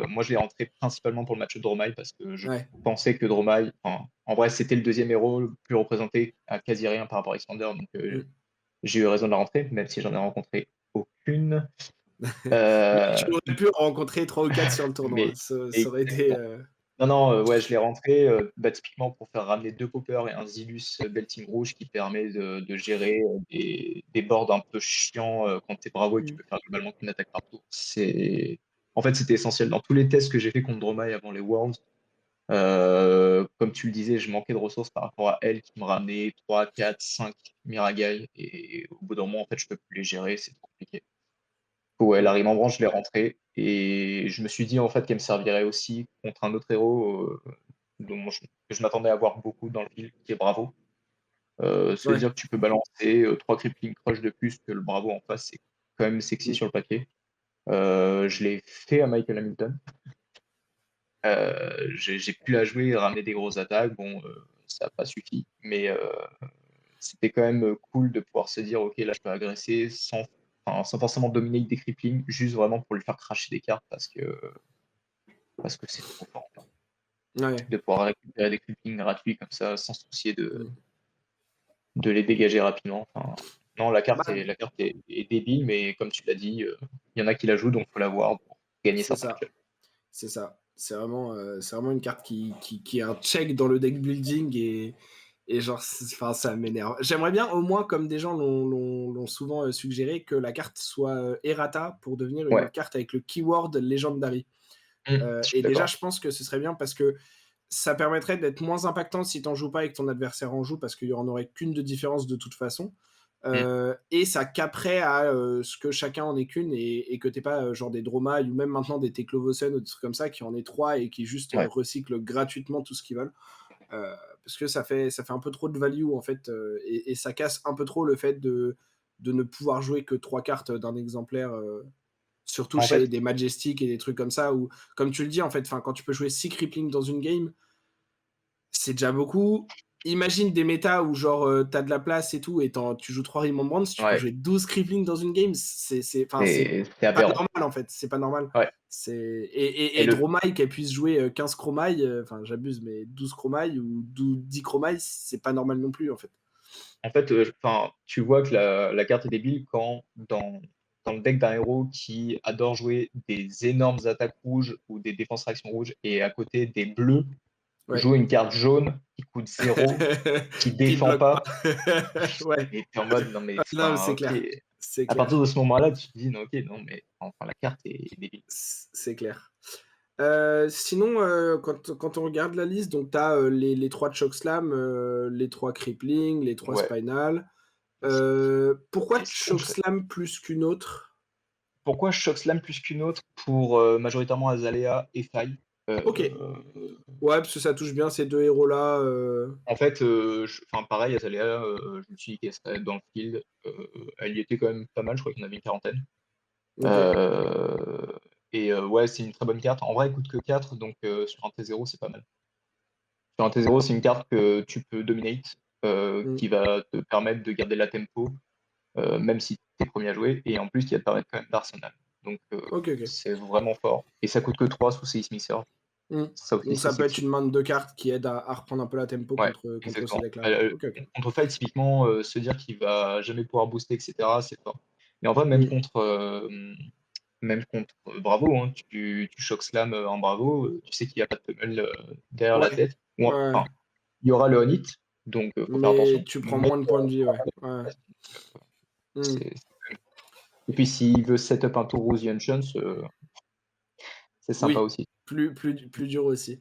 moi je l'ai rentré principalement pour le match de Dromai parce que je Ouais. pensais que Dromai, enfin, en vrai, c'était le deuxième héros le plus représenté à quasi rien par rapport à Xpander, donc Mm. j'ai eu raison de la rentrer, même si j'en ai rencontré aucune. Mais tu Euh, aurais pu en rencontrer 3 ou 4 sur le tournoi. mais Ça aurait été, exactement. Non, non, ouais, je l'ai rentré, bah, typiquement pour faire ramener 2 poppers et un Zilus, Belting rouge qui permet de gérer, des boards un peu chiants, quand tu es Bravo et que tu mmh, peux faire globalement qu'une attaque par tour. En fait, c'était essentiel. Dans tous les tests que j'ai fait contre Dromai avant les Worlds, comme tu le disais, je manquais de ressources par rapport à elle qui me ramenait 3, 4, 5 Miragai et au bout d'un moment, en fait, je peux plus les gérer, c'est trop compliqué. Ouais, la mmh, rime en branche, je l'ai rentrée et je me suis dit en fait qu'elle me servirait aussi contre un autre héros que je m'attendais à voir beaucoup dans le build, qui est Bravo. Ça veut ouais, dire que tu peux balancer 3 crippling crush de plus que le Bravo en face, c'est quand même sexy mmh, sur le papier. Je l'ai fait à Michael Hamilton. J'ai pu la jouer et ramener des grosses attaques. Bon, ça n'a pas suffi, mais c'était quand même cool de pouvoir se dire, ok, là je peux agresser sans forcément dominer des crippling, juste vraiment pour lui faire cracher des cartes parce que c'est trop fort ouais, de pouvoir récupérer des crippling gratuits comme ça sans se soucier mmh. de les dégager rapidement. Enfin, non, Bah, la carte est débile, mais comme tu l'as dit, il y en a qui la jouent, donc il faut l'avoir pour gagner c'est certains ça, matchs. c'est ça. C'est vraiment une carte qui est un check dans le deck building et genre, enfin, ça m'énerve. J'aimerais bien, au moins, comme des gens l'ont souvent suggéré, que la carte soit errata pour devenir une Ouais, carte avec le keyword Legendary. je suis Et déjà, d'accord. je pense que ce serait bien parce que ça permettrait d'être moins impactant si tu n'en joues pas et que ton adversaire en joue, parce qu'il y en aurait qu'une de différence de toute façon. Mm. Et ça caperait à ce que chacun en ait qu'une et que t'aies pas genre des Dromai ou même maintenant des Teklovosen ou des trucs comme ça qui en aient trois et qui juste Ouais. recyclent gratuitement tout ce qu'ils veulent. Parce que ça fait un peu trop de value en fait et ça casse un peu trop le fait de ne pouvoir jouer que trois cartes d'un exemplaire. Surtout En chez fait, des Majestic et des trucs comme ça, où, comme tu le dis, en fait, quand tu peux jouer 6 crippling dans une game, c'est déjà beaucoup. Imagine des méta où, genre, tu as de la place et tout, et tu joues 3 Remembrance, tu peux ouais, jouer 12 crippling dans une game, c'est c'est pas aberrant. normal, en fait, c'est pas normal. Ouais. Et Et le, Dromai, qu'elle puisse jouer 15 Chromai, enfin, j'abuse, mais 12 Chromai ou 10 Chromai, c'est pas normal non plus, en fait. En fait, enfin, tu vois que la carte est débile quand dans le deck d'un héros qui adore jouer des énormes attaques rouges ou des défenses réactions rouges et à côté des bleus, Ouais. joue une carte jaune qui coûte 0, qui Qui défend bloque pas. pas, Ouais. et tu es en mode non mais Non, mais enfin c'est ok. clair. C'est À partir clair. de ce moment-là, tu te dis non ok non mais enfin la carte est débile. C'est clair. Sinon, quand on regarde la liste, donc tu as les 3 Chokeslam, les 3 Crippling, les 3 Ouais. Spinal. Pourquoi C'est ça que je Chokeslam plus qu'une autre? Pourquoi Shockslam plus qu'une autre pour majoritairement Azalea et Faille. OK. Ouais, parce que ça touche bien ces 2 héros-là, En fait, enfin pareil, Azalea, je me suis dit qu'elle serait dans le field. Elle y était quand même pas mal, je crois qu'il y en avait une quarantaine. OK. Euh, Et ouais, c'est une très bonne carte. En vrai, elle coûte que 4, donc sur un T0, c'est pas mal. Sur un T0, c'est une carte que tu peux dominate, Mmh. qui va te permettre de garder la tempo, même si tu es 1er à jouer, et en plus qui va te permettre quand même d'arsenal. Donc OK, OK. c'est vraiment fort. Et ça coûte que 3 sous Seismic Surge. Mmh. Ça aussi, Donc c'est ça peut être sexy. une main de 2 cartes qui aide à reprendre un peu la tempo Ouais, contre ces exactement. decks-là. OK, OK. Contre Fight, typiquement, se dire qu'il va jamais pouvoir booster, et cetera, c'est fort. Mais en vrai, Mmh. même contre Bravo, hein, tu choc slam en Bravo, tu sais qu'il y a pas de pummel derrière la Ouais. tête. Ou Ouais, enfin, ouais. il y aura le on-hit, donc faut faire Mais attention. tu prends Mais moins de points de vie, ouais. Ouais. Mmh. c'est et puis s'il veut set-up un tour Rosian Chance, c'est sympa Oui, aussi. plus dur aussi.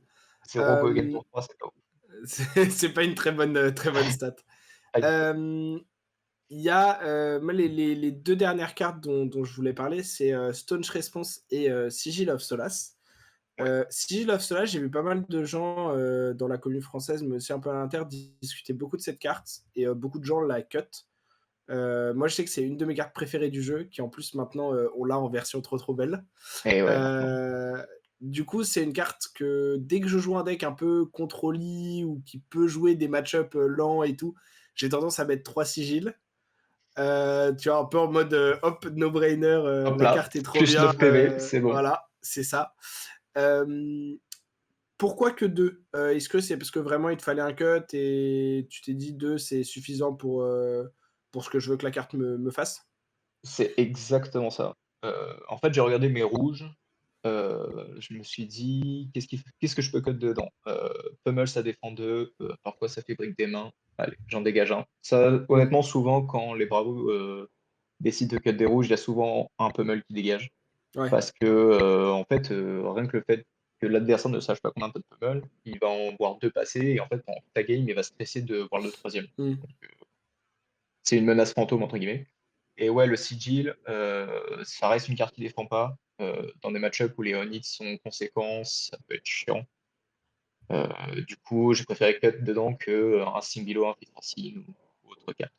0 go again Hem, pour 3, c'est pas ouf. c'est pas une très bonne stat. Hem, il y a, moi les 2 dernières cartes dont je voulais parler, c'est, Staunch Response et Sigil of Solace. Ouais, Sigil of Solace, j'ai vu pas mal de gens, dans la commune française, mais aussi un peu à l'inter, discuter beaucoup de cette carte et beaucoup de gens la cut. Moi, je sais que c'est une de mes cartes préférées du jeu, qui en plus maintenant, on l'a en version trop belle. et ouais, maintenant. Heu, du coup, c'est une carte que dès que je joue un deck un peu contrôle ou qui peut jouer des match-up, lents et tout, j'ai tendance à mettre 3 sigils. Tu vois, un peu en mode, hop, no brainer, Hop la là, carte est trop plus bien, 9 PV, c'est bon. voilà, c'est ça. Hem, pourquoi que 2? Est-ce que c'est parce que vraiment il te fallait un cut et tu t'es dit 2 c'est suffisant pour ce que je veux que la carte me fasse? C'est exactement ça. En fait, j'ai regardé mes rouges, je me suis dit: «Qu'est-ce que je peux cut dedans?» Pummel, ça défend 2, parfois ça fait brique des mains. Allez, j'en dégage un. Ça, Mmh. honnêtement, souvent, quand les bravos, décident de cut des rouges, il y a souvent un Pummel qui dégage. Ouais. Parce que, en fait, rien que le fait que l'adversaire ne sache pas qu'on a un tas de Pummel, il va en voir 2 passer et en fait, pendant toute la game, il va stresser de voir le troisième. Mmh. C'est une «menace fantôme» entre guillemets. Et ouais, le sigil, ça reste une carte qui défend pas. Dans des match-up où les on-hits sont conséquents, ça peut être chiant. Du coup, j'ai préféré cut dedans que un Simbilo, un Fitracine ou autre carte.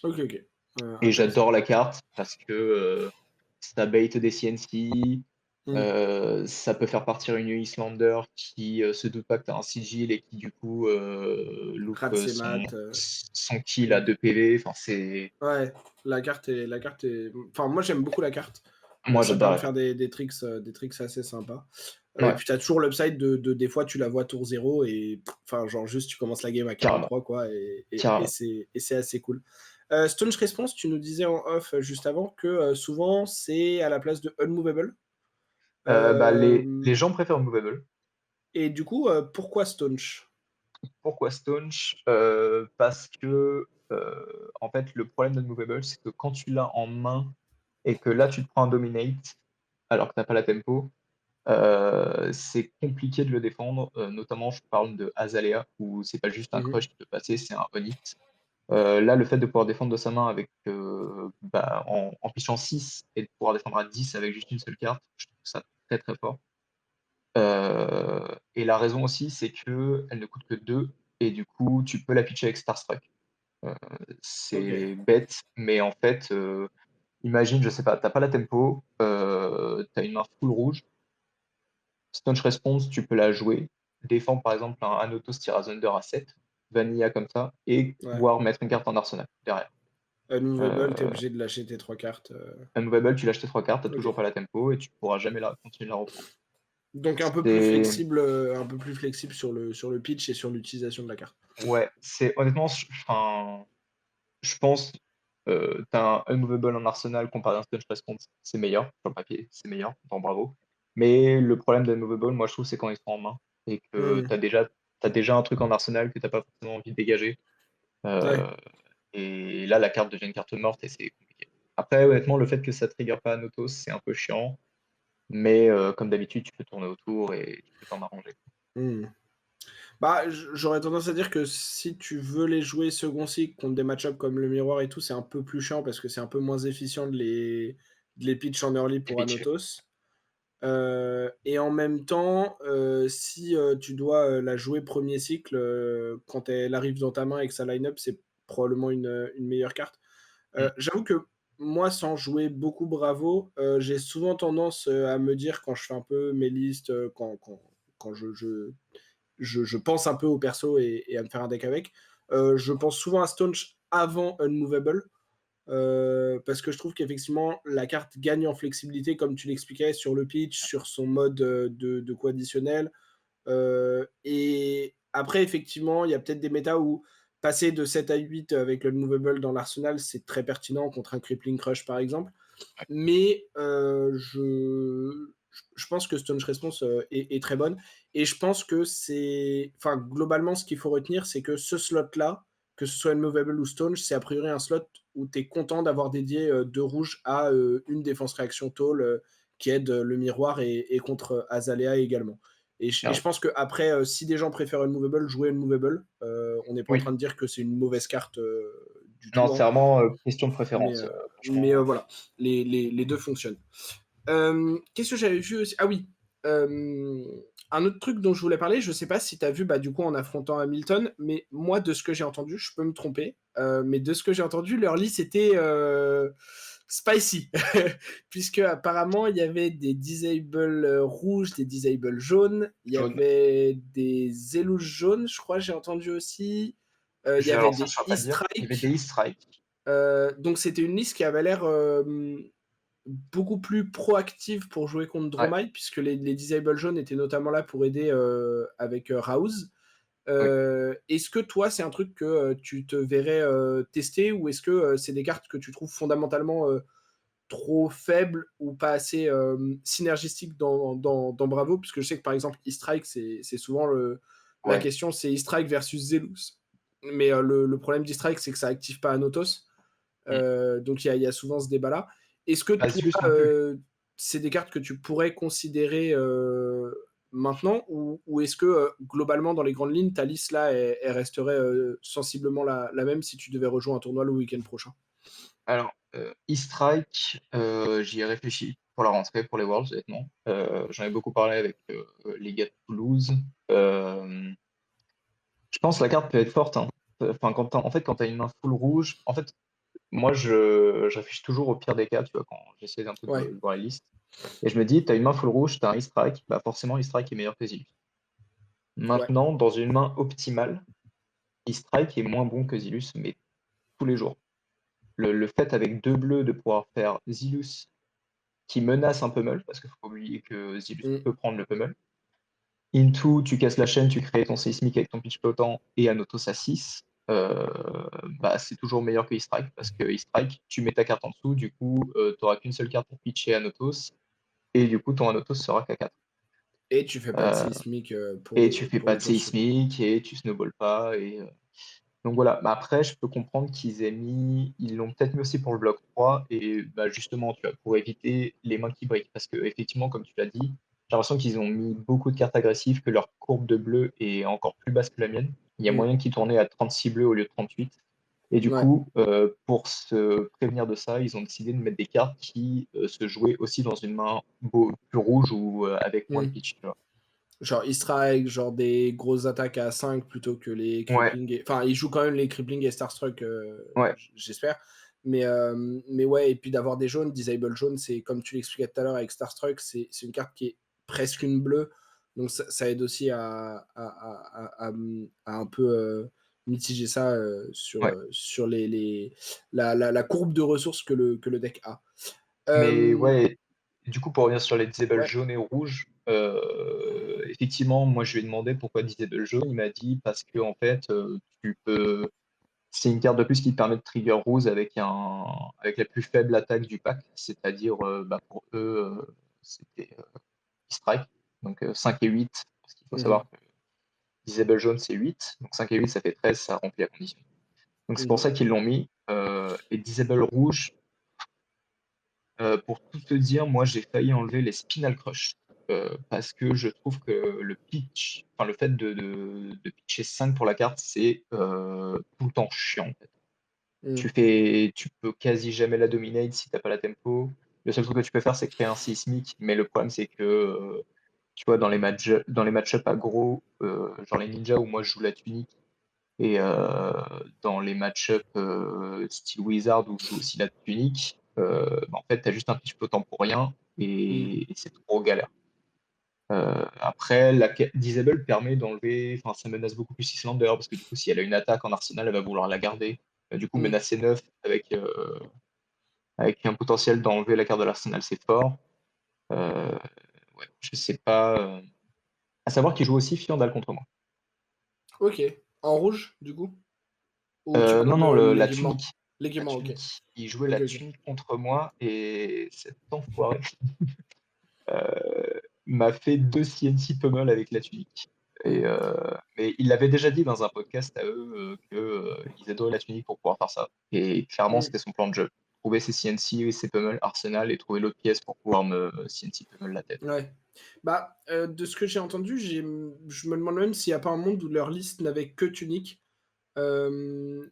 OK, OK. Et Intéressant. j'adore la carte parce que ça bait des CNC, Mmh. ça peut faire partir une Islander qui se doute pas que tu as un sigil et qui du coup loupe Rate ses son, maths, son kill à mmh. 2 PV. Enfin, c'est. Ouais, la carte est enfin moi j'aime beaucoup la carte. Moi, Ça j'adore permet la de faire carte. des tricks assez sympas. Et Ouais, puis tu as toujours l'upside de des fois tu la vois tour 0 et enfin genre juste tu commences la game à carrément. 43 quoi et Carrément. c'est assez cool. Staunch Response, tu nous disais en off, juste avant que, souvent c'est à la place de Unmovable. Bah, Hem les gens préfèrent Movable. et du coup, pourquoi Staunch? Pourquoi Staunch? Parce que, en fait, le problème de Movable, c'est que quand tu l'as en main et que là, tu te prends un Dominate, alors que tu as pas la tempo, c'est compliqué de le défendre. Notamment, je parle de Azalea, où c'est pas juste un Mmh. crush qui peut passer, c'est un on-hit. Là, le fait de pouvoir défendre de sa main avec, bah, en pichant 6 et de pouvoir défendre à 10 avec juste une seule carte, je trouve ça très, très fort. Et la raison aussi, c'est qu'elle ne coûte que 2 et du coup, tu peux la pitcher avec Starstruck. Heu, OK. c'est bête, mais en fait, imagine, je sais pas, tu as pas la tempo, tu as une main full rouge, Staunch Response, tu peux la jouer, défendre par exemple un Autos Thunder à 7, Vanilla comme ça, et Ouais. pouvoir mettre une carte en arsenal derrière. Unmovable, tu es Heu, obligé de lâcher tes 3 cartes, Unmovable, tu lâches tes 3 cartes, tu as toujours OK. pas la tempo et tu pourras jamais la continuer de la reprendre. Donc C'est un peu plus flexible sur le pitch et sur l'utilisation de la carte. Ouais, c'est honnêtement, enfin, je pense, tu as un Unmovable en arsenal comparé à un Stunch Response, c'est meilleur, sur le papier, c'est meilleur, dans Bravo. Mais le problème d'Unmovable, moi je trouve, c'est quand ils sont en main et que Mmh. tu as déjà un truc en arsenal que tu pas forcément envie de dégager. Ouais. Heu et là, la carte devient une carte morte et c'est compliqué. Après, honnêtement, le fait que ça trigger pas Notos, c'est un peu chiant, mais comme d'habitude, tu peux tourner autour et tu peux t'en arranger. Mmh. Bah, j'aurais tendance à dire que si tu veux les jouer second cycle contre des match-up comme le miroir et tout, c'est un peu plus chiant parce que c'est un peu moins efficient de les pitch en early Et pour pitcher. Anotos. Et en même temps, si, tu dois, la jouer premier cycle, quand elle arrive dans ta main et que sa line-up, c'est probablement une meilleure carte. Mmh. J'avoue que moi, sans jouer beaucoup Bravo, j'ai souvent tendance, à me dire quand je fais un peu mes listes, quand je pense un peu au perso et à me faire un deck avec, je pense souvent à Stonch avant Unmovable. Parce que je trouve qu'effectivement, la carte gagne en flexibilité, comme tu l'expliquais, sur le pitch, sur son mode de co-additionnel. Et après, effectivement, il y a peut-être des méta où passer de 7 à 8 avec le Movable dans l'arsenal, c'est très pertinent contre un Crippling Crush, par exemple. Mais je pense que Stonch Response est très bonne. Et je pense que c'est. Enfin, globalement, ce qu'il faut retenir, c'est que ce slot-là, que ce soit Unmovable ou Stonch, c'est a priori un slot où tu es content d'avoir dédié 2 rouges à une défense réaction tall qui aide le miroir et contre Azalea également. Et je Alors, pense qu'après, si des gens préfèrent Unmovable, jouer Unmovable. On n'est pas en oui, train de dire que c'est une mauvaise carte du non, tout, c'est hein. vraiment question de Mais, préférence. mais Franchement, voilà, les deux fonctionnent. Qu'est-ce que j'avais vu aussi? Ah oui, un autre truc dont je voulais parler, je sais pas si tu as vu, bah, du coup, en affrontant Hamilton, mais moi, de ce que j'ai entendu, je peux me tromper, mais de ce que j'ai entendu, leur lit, c'était spicy. Puisque apparemment, il y avait des disables rouges, des disables jaunes, il y jaune. avait des élus jaunes, je crois, j'ai entendu aussi. Il y avait Alors ça, je des ne saurais pas te dire. Il y avait des e-strike. e-strikes. Donc c'était une liste qui avait l'air beaucoup plus proactive pour jouer contre Ouais, Dromai, puisque les Disable jaunes étaient notamment là pour aider avec Rouse. oui. Est-ce que toi, c'est un truc que tu te verrais tester, ou est-ce que c'est des cartes que tu trouves fondamentalement trop faibles ou pas assez synergistiques dans Bravo? Puisque je sais que par exemple, E-Strike, c'est souvent la Ouais. question, c'est E-Strike versus Zelus. Mais le problème d'E-Strike, c'est que ça active pas Anotos. Mm. Donc il y a souvent ce débat-là. Est-ce que toi, Azulus non plus. c'est des cartes que tu pourrais considérer maintenant, ou est-ce que globalement dans les grandes lignes, ta liste là, elle resterait sensiblement la même si tu devais rejoindre un tournoi le week-end prochain? Alors, e-strike, j'y ai réfléchi pour la rentrée, pour les Worlds, honnêtement. J'en ai beaucoup parlé avec les gars de Toulouse. Euh, je pense que la carte peut être forte, hein. Enfin, en fait, quand tu as une main full rouge, en fait, moi, je réfléchis toujours au pire des cas, tu vois, quand j'essaie un peu Ouais, de voir les listes. Et je me dis, tu as une main full rouge, tu as un e-strike, bah forcément, e-strike est meilleur que Zilus. ouais. Maintenant, dans une main optimale, e-strike est moins bon que Zilus, mais tous les jours. Le fait avec deux bleus de pouvoir faire Zilus qui menace un pummel, parce qu'il faut pas oublier que Zilus Mm, peut prendre le pummel. Into, tu casses la chaîne, tu crées ton séismique avec ton pitch flottant et un auto à 6. Bah, c'est toujours meilleur que E-Strike, parce que E-Strike, tu mets ta carte en dessous, du coup, tu n'auras qu'une seule carte pour pitcher Anotos, et du coup, ton Anotos sera qu'à 4. Et tu fais pas de Euh, séismique et tu fais pour pas le de tour suivant. séismique, et tu snowballs pas, donc voilà, bah après, je peux comprendre ils l'ont peut-être mis aussi pour le bloc 3 et bah justement, tu vois, pour éviter les mains qui briquent. Parce que effectivement, comme tu l'as dit, j'ai l'impression qu'ils ont mis beaucoup de cartes agressives, que leur courbe de bleu est encore plus basse que la mienne. Il y a Mm, moyen qu'ils tournaient à 36 bleus au lieu de 38. Et du ouais. coup, pour se prévenir de ça, ils ont décidé de mettre des cartes qui se jouaient aussi dans une main plus rouge ou avec moins de Mm. pitch, tu vois. Genre E-Strike, genre des grosses attaques à 5 plutôt que les Ouais, Crippling. Enfin, il joue quand même les Crippling et Starstruck, ouais, j'espère. Mais ouais, et puis d'avoir des jaunes, Disable jaune, c'est comme tu l'expliquais tout à l'heure avec Starstruck, c'est une carte qui est presque une bleue. Donc ça aide aussi à un peu mitiger ça ouais. sur la courbe de ressources que le deck a. Mais Euh, ouais, du coup, pour revenir sur les disables ouais, jaunes et rouges, effectivement, moi je lui ai demandé pourquoi disable jaune. Il m'a dit parce que en fait, c'est une carte de plus qui te permet de trigger rouge avec la plus faible attaque du pack, c'est-à-dire bah, pour eux, c'était strike, donc 5 et 8, parce qu'il faut savoir mhm, que disable jaune c'est 8, donc 5 et 8 ça fait 13, ça remplit la condition. Donc c'est pour mhm, ça qu'ils l'ont mis. Et disable rouge, pour tout te dire, moi j'ai failli enlever les Spinal Crush parce que je trouve que le pitch, enfin le fait de pitcher 5 pour la carte, c'est tout le temps chiant en fait. mhm, Tu peux quasi jamais la dominate si t'as pas la tempo. Le seul truc que tu peux faire, c'est créer un sismique, mais le problème c'est que tu vois dans les match-up aggro, genre les ninjas où moi je joue la tunique et dans les match-up style Wizard où je joue aussi la tunique. en fait, tu as juste un pitch potent pour rien Mm. et c'est trop galère. Après, la Disable permet d'enlever, enfin, ça menace beaucoup plus Islander parce que du coup, si elle a une attaque en arsenal, elle va vouloir la garder. Du coup, Mm. menacer 9 avec un potentiel d'enlever la carte de l'arsenal, c'est fort. Euh, ouais, je sais pas. À savoir qu'il joue aussi Fiandal contre moi. Ok. En rouge, du coup? Ou tu Non, parles de non, la l'équipement? tunique. La L'équipement, ok. tunique. Il jouait Ok, la ok. tunique contre moi et cet enfoiré m'a fait 2 CNC pummel avec la tunique. Mm. Mais il l'avait déjà dit dans un podcast à eux qu'ils adoraient la tunique pour pouvoir faire ça. Et clairement, Mm. c'était son plan de jeu. Trouver ses CNC et ses pummel Arsenal et trouver l'autre pièce pour pouvoir me CNC pummel la tête. Ouais. Bah, de ce que j'ai entendu, je me demande même s'il n'y a pas un monde où leur liste n'avait que Tunic. Euh,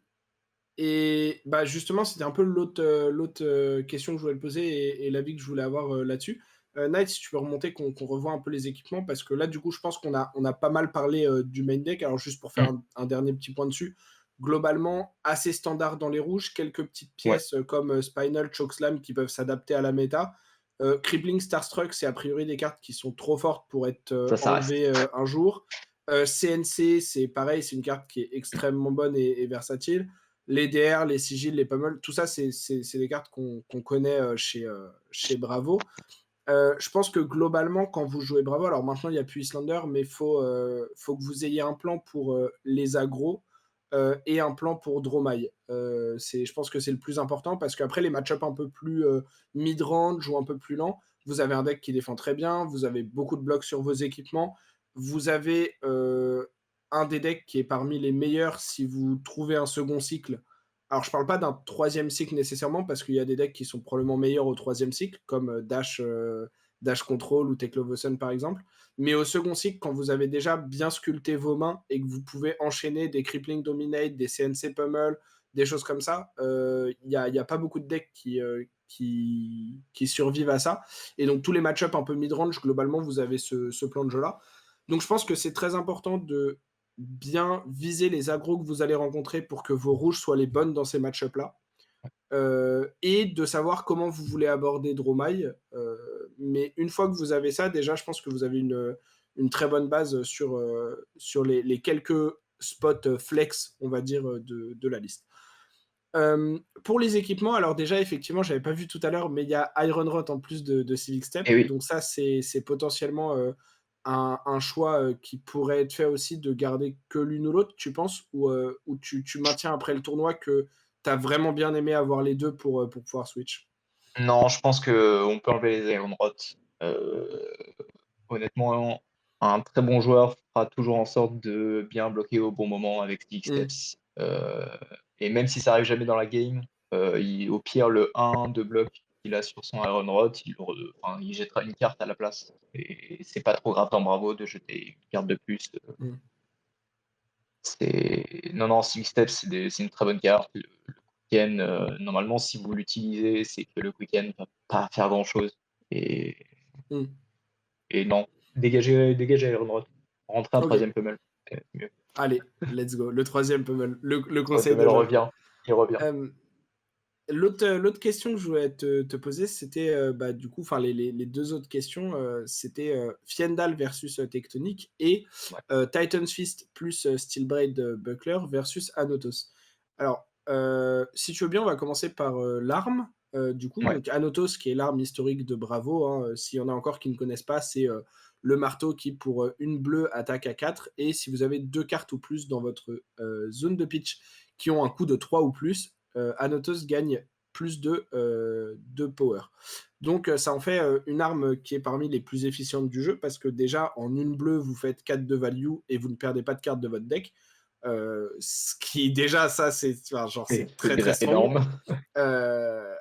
Et bah, justement, c'était un peu l'autre question que je voulais te poser et l'avis que je voulais avoir là-dessus. Knight, si tu peux remonter, qu'on revoie un peu les équipements, parce que là, du coup, je pense qu'on a pas mal parlé du main deck. Alors, juste pour faire Mm. un dernier petit point dessus, globalement, assez standard dans les rouges, quelques petites Ouais, pièces comme Spinal, Chokeslam qui peuvent s'adapter à la méta. Crippling, Starstruck, c'est a priori des cartes qui sont trop fortes pour être ça reste. enlevées un jour. CNC, c'est pareil, c'est une carte qui est extrêmement bonne et versatile. Les DR, les sigils, les pummels, tout ça, c'est des cartes qu'on connaît chez Bravo. Je pense que globalement, quand vous jouez Bravo, alors maintenant il n'y a plus Islander, mais faut que vous ayez un plan pour les agros et un plan pour Dromai. Je pense que c'est le plus important parce qu'après les match-up un peu plus mid-range ou un peu plus lents, vous avez un deck qui défend très bien, vous avez beaucoup de blocs sur vos équipements, vous avez un des decks qui est parmi les meilleurs si vous trouvez un second cycle. Alors, je parle pas d'un troisième cycle nécessairement, parce qu'il y a des decks qui sont probablement meilleurs au troisième cycle, comme Dash Control ou Take Love Sun par exemple. Mais au second cycle, quand vous avez déjà bien sculpté vos mains et que vous pouvez enchaîner des Crippling Dominate, des CNC Pummel, des choses comme ça, y a pas beaucoup de decks qui survivent à ça. Et donc, tous les match-up un peu mid-range, globalement, vous avez ce plan de jeu-là. Donc, je pense que c'est très important de bien viser les agros que vous allez rencontrer pour que vos rouges soient les bonnes dans ces match-up-là. Et de savoir comment vous voulez aborder Dromai. Mais une fois que vous avez ça, déjà, je pense que vous avez une très bonne base sur les quelques spots flex, on va dire, de la liste. Pour les équipements, alors déjà, effectivement, j'avais pas vu tout à l'heure, mais il y a Iron Rot en plus de Civic Step. Et oui. Donc ça, c'est potentiellement un choix qui pourrait être fait aussi de garder que l'une ou l'autre, tu penses? Ou tu maintiens après le tournoi que tu as vraiment bien aimé avoir les deux pour pouvoir switch? Non, je pense qu'on peut enlever les Iron Rot. Euh, Honnêtement, un très bon joueur fera toujours en sorte de bien bloquer au bon moment avec Stick Mm. Steps. Et même si ça arrive jamais dans la game, au pire, le 1 de bloc qu'il a sur son Iron Rod, enfin, il jettera une carte à la place. Et c'est pas trop grave dans Bravo de jeter une carte de plus. Mm. Non, non, Stick Steps, c'est une très bonne carte. Le Quicken, normalement, si vous l'utilisez, c'est que le Quicken va pas faire grand-chose. Et Mm. Et non, dégagez Iron Rod. Rentrez un Ok, troisième pummel. C'est mieux. allez, let's go. Le troisième pummel, le Ouais, conseil de pummel Jacques. revient. Il revient. Euh, l'autre question que je voulais te poser, c'était bah, du coup, enfin les deux autres questions, c'était Fiendal versus Tectonic et Ouais. Titan's Fist plus Steelblade Buckler versus Anotos. Alors, si tu veux bien, on va commencer par l'arme. Du coup, Ouais. donc Anotos, qui est l'arme historique de Bravo, hein, s'il y en a encore qui ne connaissent pas, c'est le marteau qui, pour une bleue, attaque à 4. Et si vous avez deux cartes ou plus dans votre zone de pitch qui ont un coût de 3 ou plus, Anotos gagne plus de power. Donc ça en fait une arme qui est parmi les plus efficientes du jeu, parce que déjà, en une bleue, vous faites 4 de value et vous ne perdez pas de cartes de votre deck. Ce qui déjà, ça, enfin, genre, c'est C'est très très déjà strong. énorme.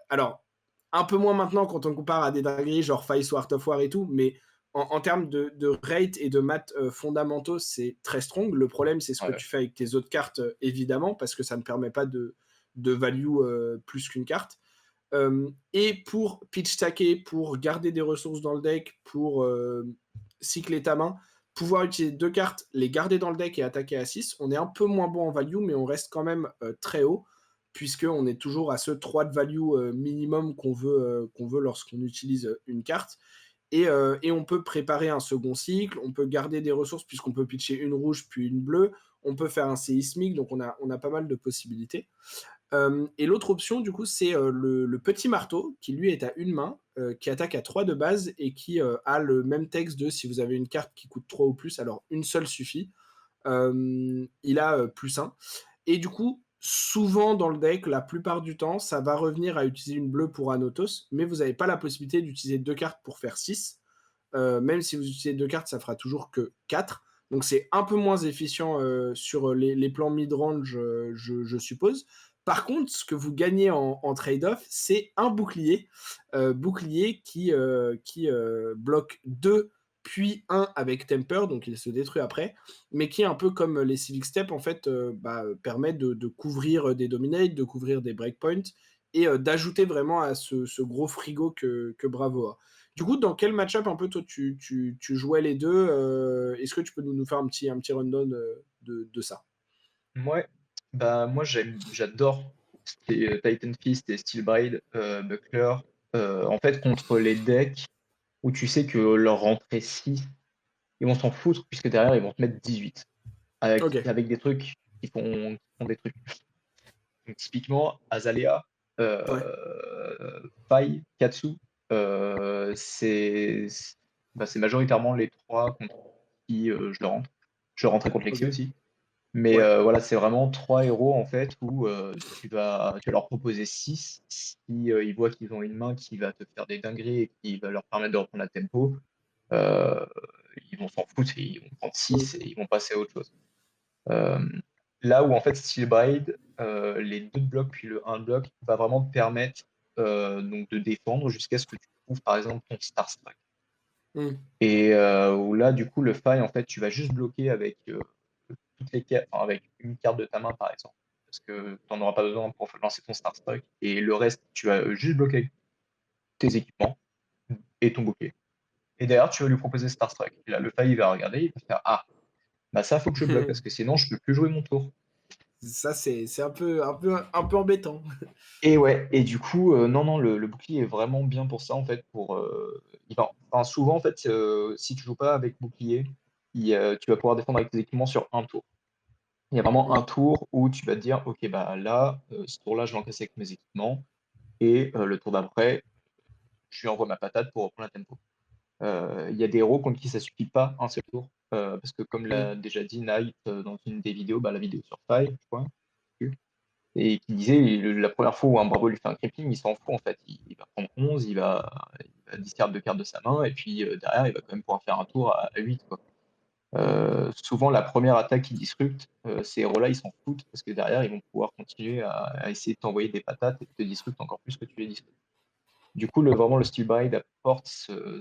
Alors, un peu moins maintenant quand on compare à des dingueries genre Face ou Art of War et tout, mais en termes de rate et de maths fondamentaux, c'est très strong. Le problème, c'est ce que Ouais. tu fais avec tes autres cartes, évidemment, parce que ça ne permet pas de value plus qu'une carte. Et pour pitch stacker, pour garder des ressources dans le deck, pour cycler ta main, pouvoir utiliser deux cartes, les garder dans le deck et attaquer à 6, on est un peu moins bon en value, mais on reste quand même très haut. puisqu'on est toujours à ce 3 de value minimum qu'on veut lorsqu'on utilise une carte. Et on peut préparer un second cycle, on peut garder des ressources puisqu'on peut pitcher une rouge puis une bleue, on peut faire un séismique, donc on a pas mal de possibilités. Et l'autre option, du coup, c'est le petit marteau qui, lui, est à une main, qui attaque à 3 de base et qui a le même texte de si vous avez une carte qui coûte 3 ou plus, alors une seule suffit. Il a +1. Et du coup, souvent dans le deck, la plupart du temps, ça va revenir à utiliser une bleue pour Anotos, mais vous n'avez pas la possibilité d'utiliser 2 cartes pour faire 6. Même si vous utilisez 2 cartes, ça fera toujours que 4. Donc c'est un peu moins efficient sur les plans mid-range, je suppose. Par contre, ce que vous gagnez en trade-off, c'est un bouclier. Bouclier qui bloque 2 puis 1 avec Temper, donc il se détruit après, mais qui est un peu comme les Civic Step, en fait, permet de couvrir des dominates, de couvrir des breakpoints et d'ajouter vraiment à ce gros frigo que Bravo a. Du coup, dans quel match-up un peu toi tu jouais les deux est-ce que tu peux nous faire un petit rundown de ça? Ouais, bah, moi j'adore Titan Fist et Steel Blade, Buckler, en fait contre les decks où tu sais que leur rentrée 6, ils vont s'en foutre puisque derrière ils vont te mettre 18 Ok, avec des trucs qui font des trucs. Donc typiquement Azalea, ouais, Fai, Katsu, c'est majoritairement les 3 contre qui, je le rentre. Je rentrais contre ok, Lexi aussi. Mais ouais. voilà, c'est vraiment 3 héros en fait où tu vas leur proposer 6 si ils voient qu'ils ont une main qui va te faire des dingueries et qui va leur permettre de reprendre la tempo, euh, ils vont s'en foutre et ils vont prendre Mmh. 6 et ils vont passer à autre chose. Euh, Là où en fait Steel Bride, les 2 blocs puis le 1 bloc va vraiment te permettre donc de défendre jusqu'à ce que tu trouves par exemple ton Star Strike. Mmh. Et où là du coup le faille en fait tu vas juste bloquer avec toutes les cartes, enfin, avec une carte de ta main par exemple, parce que tu n'en auras pas besoin pour lancer ton Star Strike. Et le reste tu vas juste bloquer avec tes équipements et ton bouclier. Et derrière tu vas lui proposer Star Strike. Et là le faille il va regarder, il va faire ah bah ça faut que je bloque parce que sinon je peux plus jouer mon tour. Ça, c'est un peu embêtant. Et ouais, et du coup, non, non, le bouclier est vraiment bien pour ça, en fait, enfin, souvent, en fait, si tu joues pas avec bouclier, tu vas pouvoir défendre avec tes équipements sur un tour. Il y a vraiment un Mmh. tour où tu vas te dire: «OK, bah, là, ce tour-là, je l'encaisse avec mes équipements et le tour d'après, je lui envoie ma patate pour reprendre la tempo». Il y a des héros contre qui ça suffit pas un seul tour, parce que comme Mmh. l'a déjà dit Knight, dans une des vidéos, bah, la vidéo sur Five, je crois, et qui disait la première fois où un Bravo lui fait un crippling, il s'en fout en fait. Il va prendre 11, il va discard 2 cartes de sa main, et puis derrière, il va quand même pouvoir faire un tour à 8, quoi. Mmh. Souvent, la première attaque qui disrupte, ces héros-là, ils s'en foutent parce que derrière, ils vont pouvoir continuer à essayer de t'envoyer des patates et de te disrupte encore plus que tu les disruptes. Du coup, vraiment, le Steel Bride apporte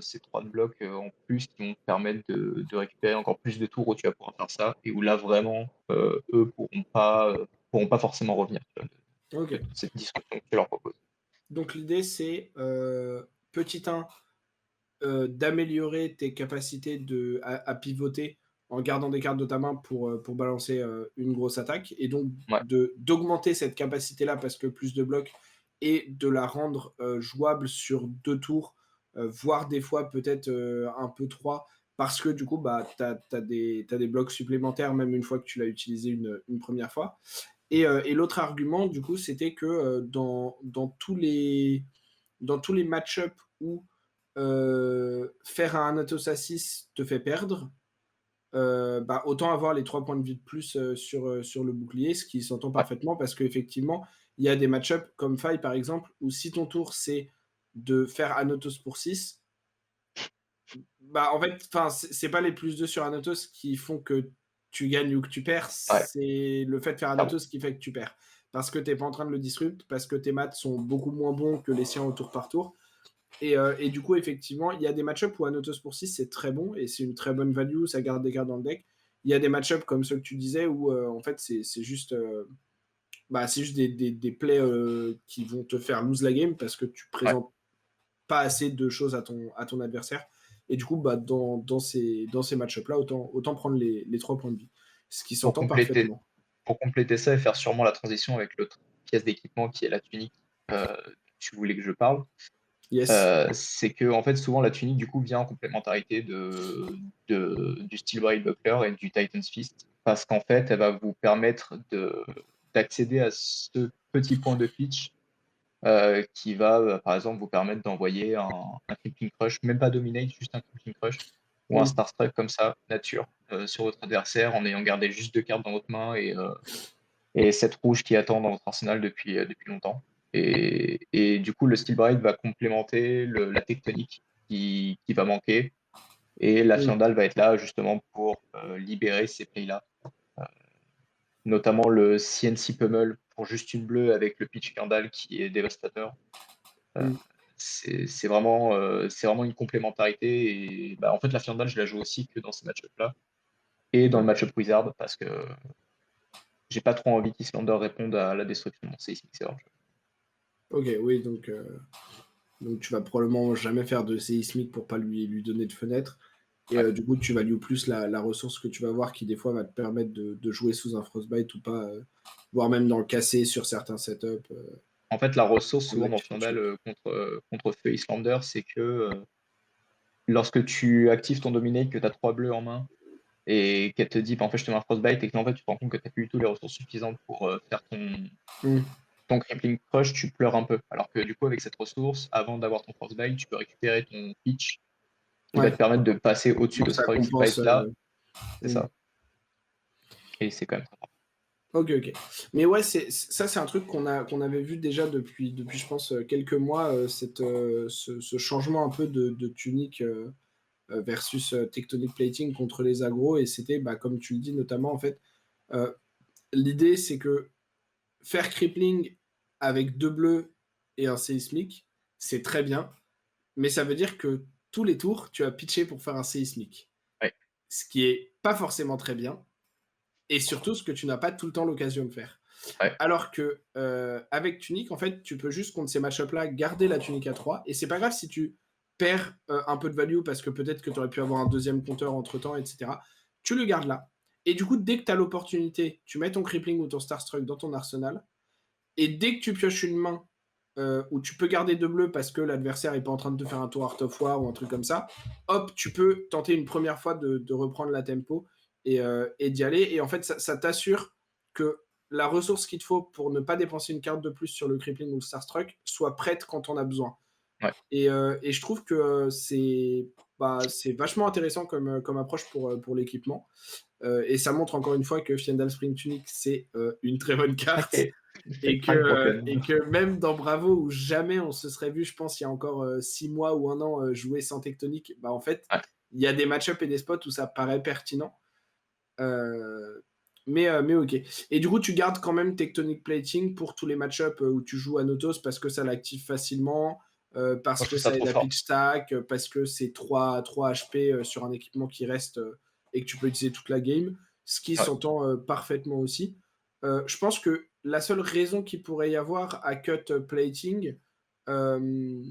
ces 3 blocs en plus qui vont te permettre de récupérer encore plus de tours où tu vas pouvoir faire ça et où là, vraiment, eux pourront pas forcément revenir, tu vois, de OK. toute cette disruption que tu leur proposes. Donc l'idée, c'est, petit 1, d'améliorer tes capacités à pivoter en gardant des cartes de ta main pour balancer, une grosse attaque et donc Ouais, d'augmenter cette capacité-là parce que plus de blocs et de la rendre, jouable sur 2 tours, voire des fois peut-être, un peu 3 parce que du coup, bah, tu as des blocs supplémentaires même une fois que tu l'as utilisé une 1re fois et l'autre argument du coup, c'était que, dans tous les match-up où faire un Atos à 6 te fait perdre, bah, autant avoir les 3 points de vie de plus, sur le bouclier, ce qui s'entend ouais, parfaitement parce qu'effectivement, il y a des match-up comme Faille par exemple, où si ton tour c'est de faire Anotos pour 6, bah, en fait, enfin, c'est pas les +2 sur Anotos qui font que tu gagnes ou que tu perds, ouais, c'est le fait de faire clairement. Anotos qui fait que tu perds. Parce que tu es pas en train de le disrupt, parce que tes maths sont beaucoup moins bons que les siens au tour par tour et du coup, effectivement, il y a des match-up où Anotos pour 6, c'est très bon et c'est une très bonne value, ça garde des cartes dans le deck. Il y a des match-up comme ceux que tu disais où, en fait, c'est juste, bah, c'est juste des plays, qui vont te faire lose la game parce que tu Ouais. présentes pas assez de choses à ton adversaire et du coup, bah, dans ces match-up là, autant prendre les 3 points de vie. Ce qui Pour s'entend compléter, parfaitement. pour compléter ça et faire sûrement la transition avec l'autre. pièce d'équipement qui est la tunique, tu voulais que je parle. Yes. C'est que en fait, souvent, la tunique, du coup, vient en complémentarité du Steel Blade Buckler et du Titan's Fist, parce qu'en fait, elle va vous permettre d'accéder à ce petit point de pitch qui va, par exemple, vous permettre d'envoyer un Crippling Crush, même pas Dominate, juste un Crippling Crush ou un Mm. Star Strike comme ça, nature, sur votre adversaire, en ayant gardé juste 2 cartes dans votre main et 7 rouges qui attendent dans votre arsenal depuis longtemps. Et du coup, le Steel Blade va complémenter la tectonique qui va manquer, et la Mm. Fiandal va être là justement pour libérer ces plays-là, notamment le CNC Pummel pour juste une bleue avec le pitch Fiandal qui est dévastateur. Euh, Mm. c'est vraiment une complémentarité. Et bah, en fait, la Fiandal, je la joue aussi que dans ces match-up-là et dans le Ok. match-up Wizard parce que j'ai pas trop envie qu'Islander réponde à la destruction de mon Seismic Surge. Ok, oui, donc tu vas probablement jamais faire de séismique pour pas lui donner de fenêtre. Et Ouais. du coup, tu values plus la ressource que tu vas avoir qui, des fois, va te permettre de jouer sous un Frostbite ou pas, voire même dans le casser sur certains setups. En fait, la ressource Prendre souvent la dans petite Fiandal chute. contre Feu Islander, c'est que lorsque tu actives ton Dominate, que tu as 3 bleus en main et qu'elle te dit bah, en fait je te mets un Frostbite et que en fait tu te rends compte que tu n'as plus du tout les ressources suffisantes pour faire Mm. ton Crippling Crush, tu pleures un peu. Alors que du coup, avec cette ressource, avant d'avoir ton Frostbite, tu peux récupérer ton pitch qui va Ouais, te permettre de passer au-dessus donc de ce ça Proxy compense. Pipe là. C'est Mm. ça. Et c'est quand même sympa. Ok, ok. Mais ouais, ça, c'est un truc qu'on avait vu déjà depuis je pense, quelques mois, ce changement un peu de tunique versus tectonic plating contre les agros. Et c'était, bah, comme tu le dis, notamment, en fait, euh, l'idée, c'est que faire crippling avec 2 bleus et un séismique, c'est très bien, mais ça veut dire que tous les tours, tu as pitché pour faire un séismique. Ouais, Ce qui est pas forcément très bien, et surtout ce que tu n'as pas tout le temps l'occasion de faire. ouais, Alors que avec Tunic, en fait, tu peux juste contre ces match-up-là garder la Tunic à 3, et c'est pas grave si tu perds un peu de value parce que peut-être que tu aurais pu avoir un deuxième compteur entre temps, etc. Tu le gardes là. Et du coup, dès que tu as l'opportunité, tu mets ton Crippling ou ton Starstruck dans ton arsenal, et dès que tu pioches une main où tu peux garder 2 bleus parce que l'adversaire n'est pas en train de te faire un tour Art of War ou un truc comme ça, hop, tu peux tenter une première fois de reprendre la tempo et d'y aller. Et en fait, ça t'assure que la ressource qu'il te faut pour ne pas dépenser une carte de plus sur le Crippling ou le Starstruck soit prête quand on a besoin. ouais. Et je trouve que c'est vachement intéressant comme approche pour l'équipement. Et ça montre encore une fois que Fiendal Spring Tunic, c'est une très bonne carte. Et Et que, Prime euh, Champion. et que même dans Bravo, où jamais on se serait vu, je pense, il y a encore 6 mois ou un an, jouer sans tectonique, bah en fait, Ouais. il y a des match-ups et des spots où ça paraît pertinent. Euh, mais ok. Et du coup, tu gardes quand même Tectonic Plating pour tous les match-ups où tu joues à Notos parce que ça l'active facilement, Moi, parce je que trouve ça ça aide trop à fort. pitch stack, parce que c'est 3 HP sur un équipement qui reste et que tu peux utiliser toute la game, ce qui Ouais. s'entend parfaitement aussi. Je pense que la seule raison qu'il pourrait y avoir à cut plating, euh,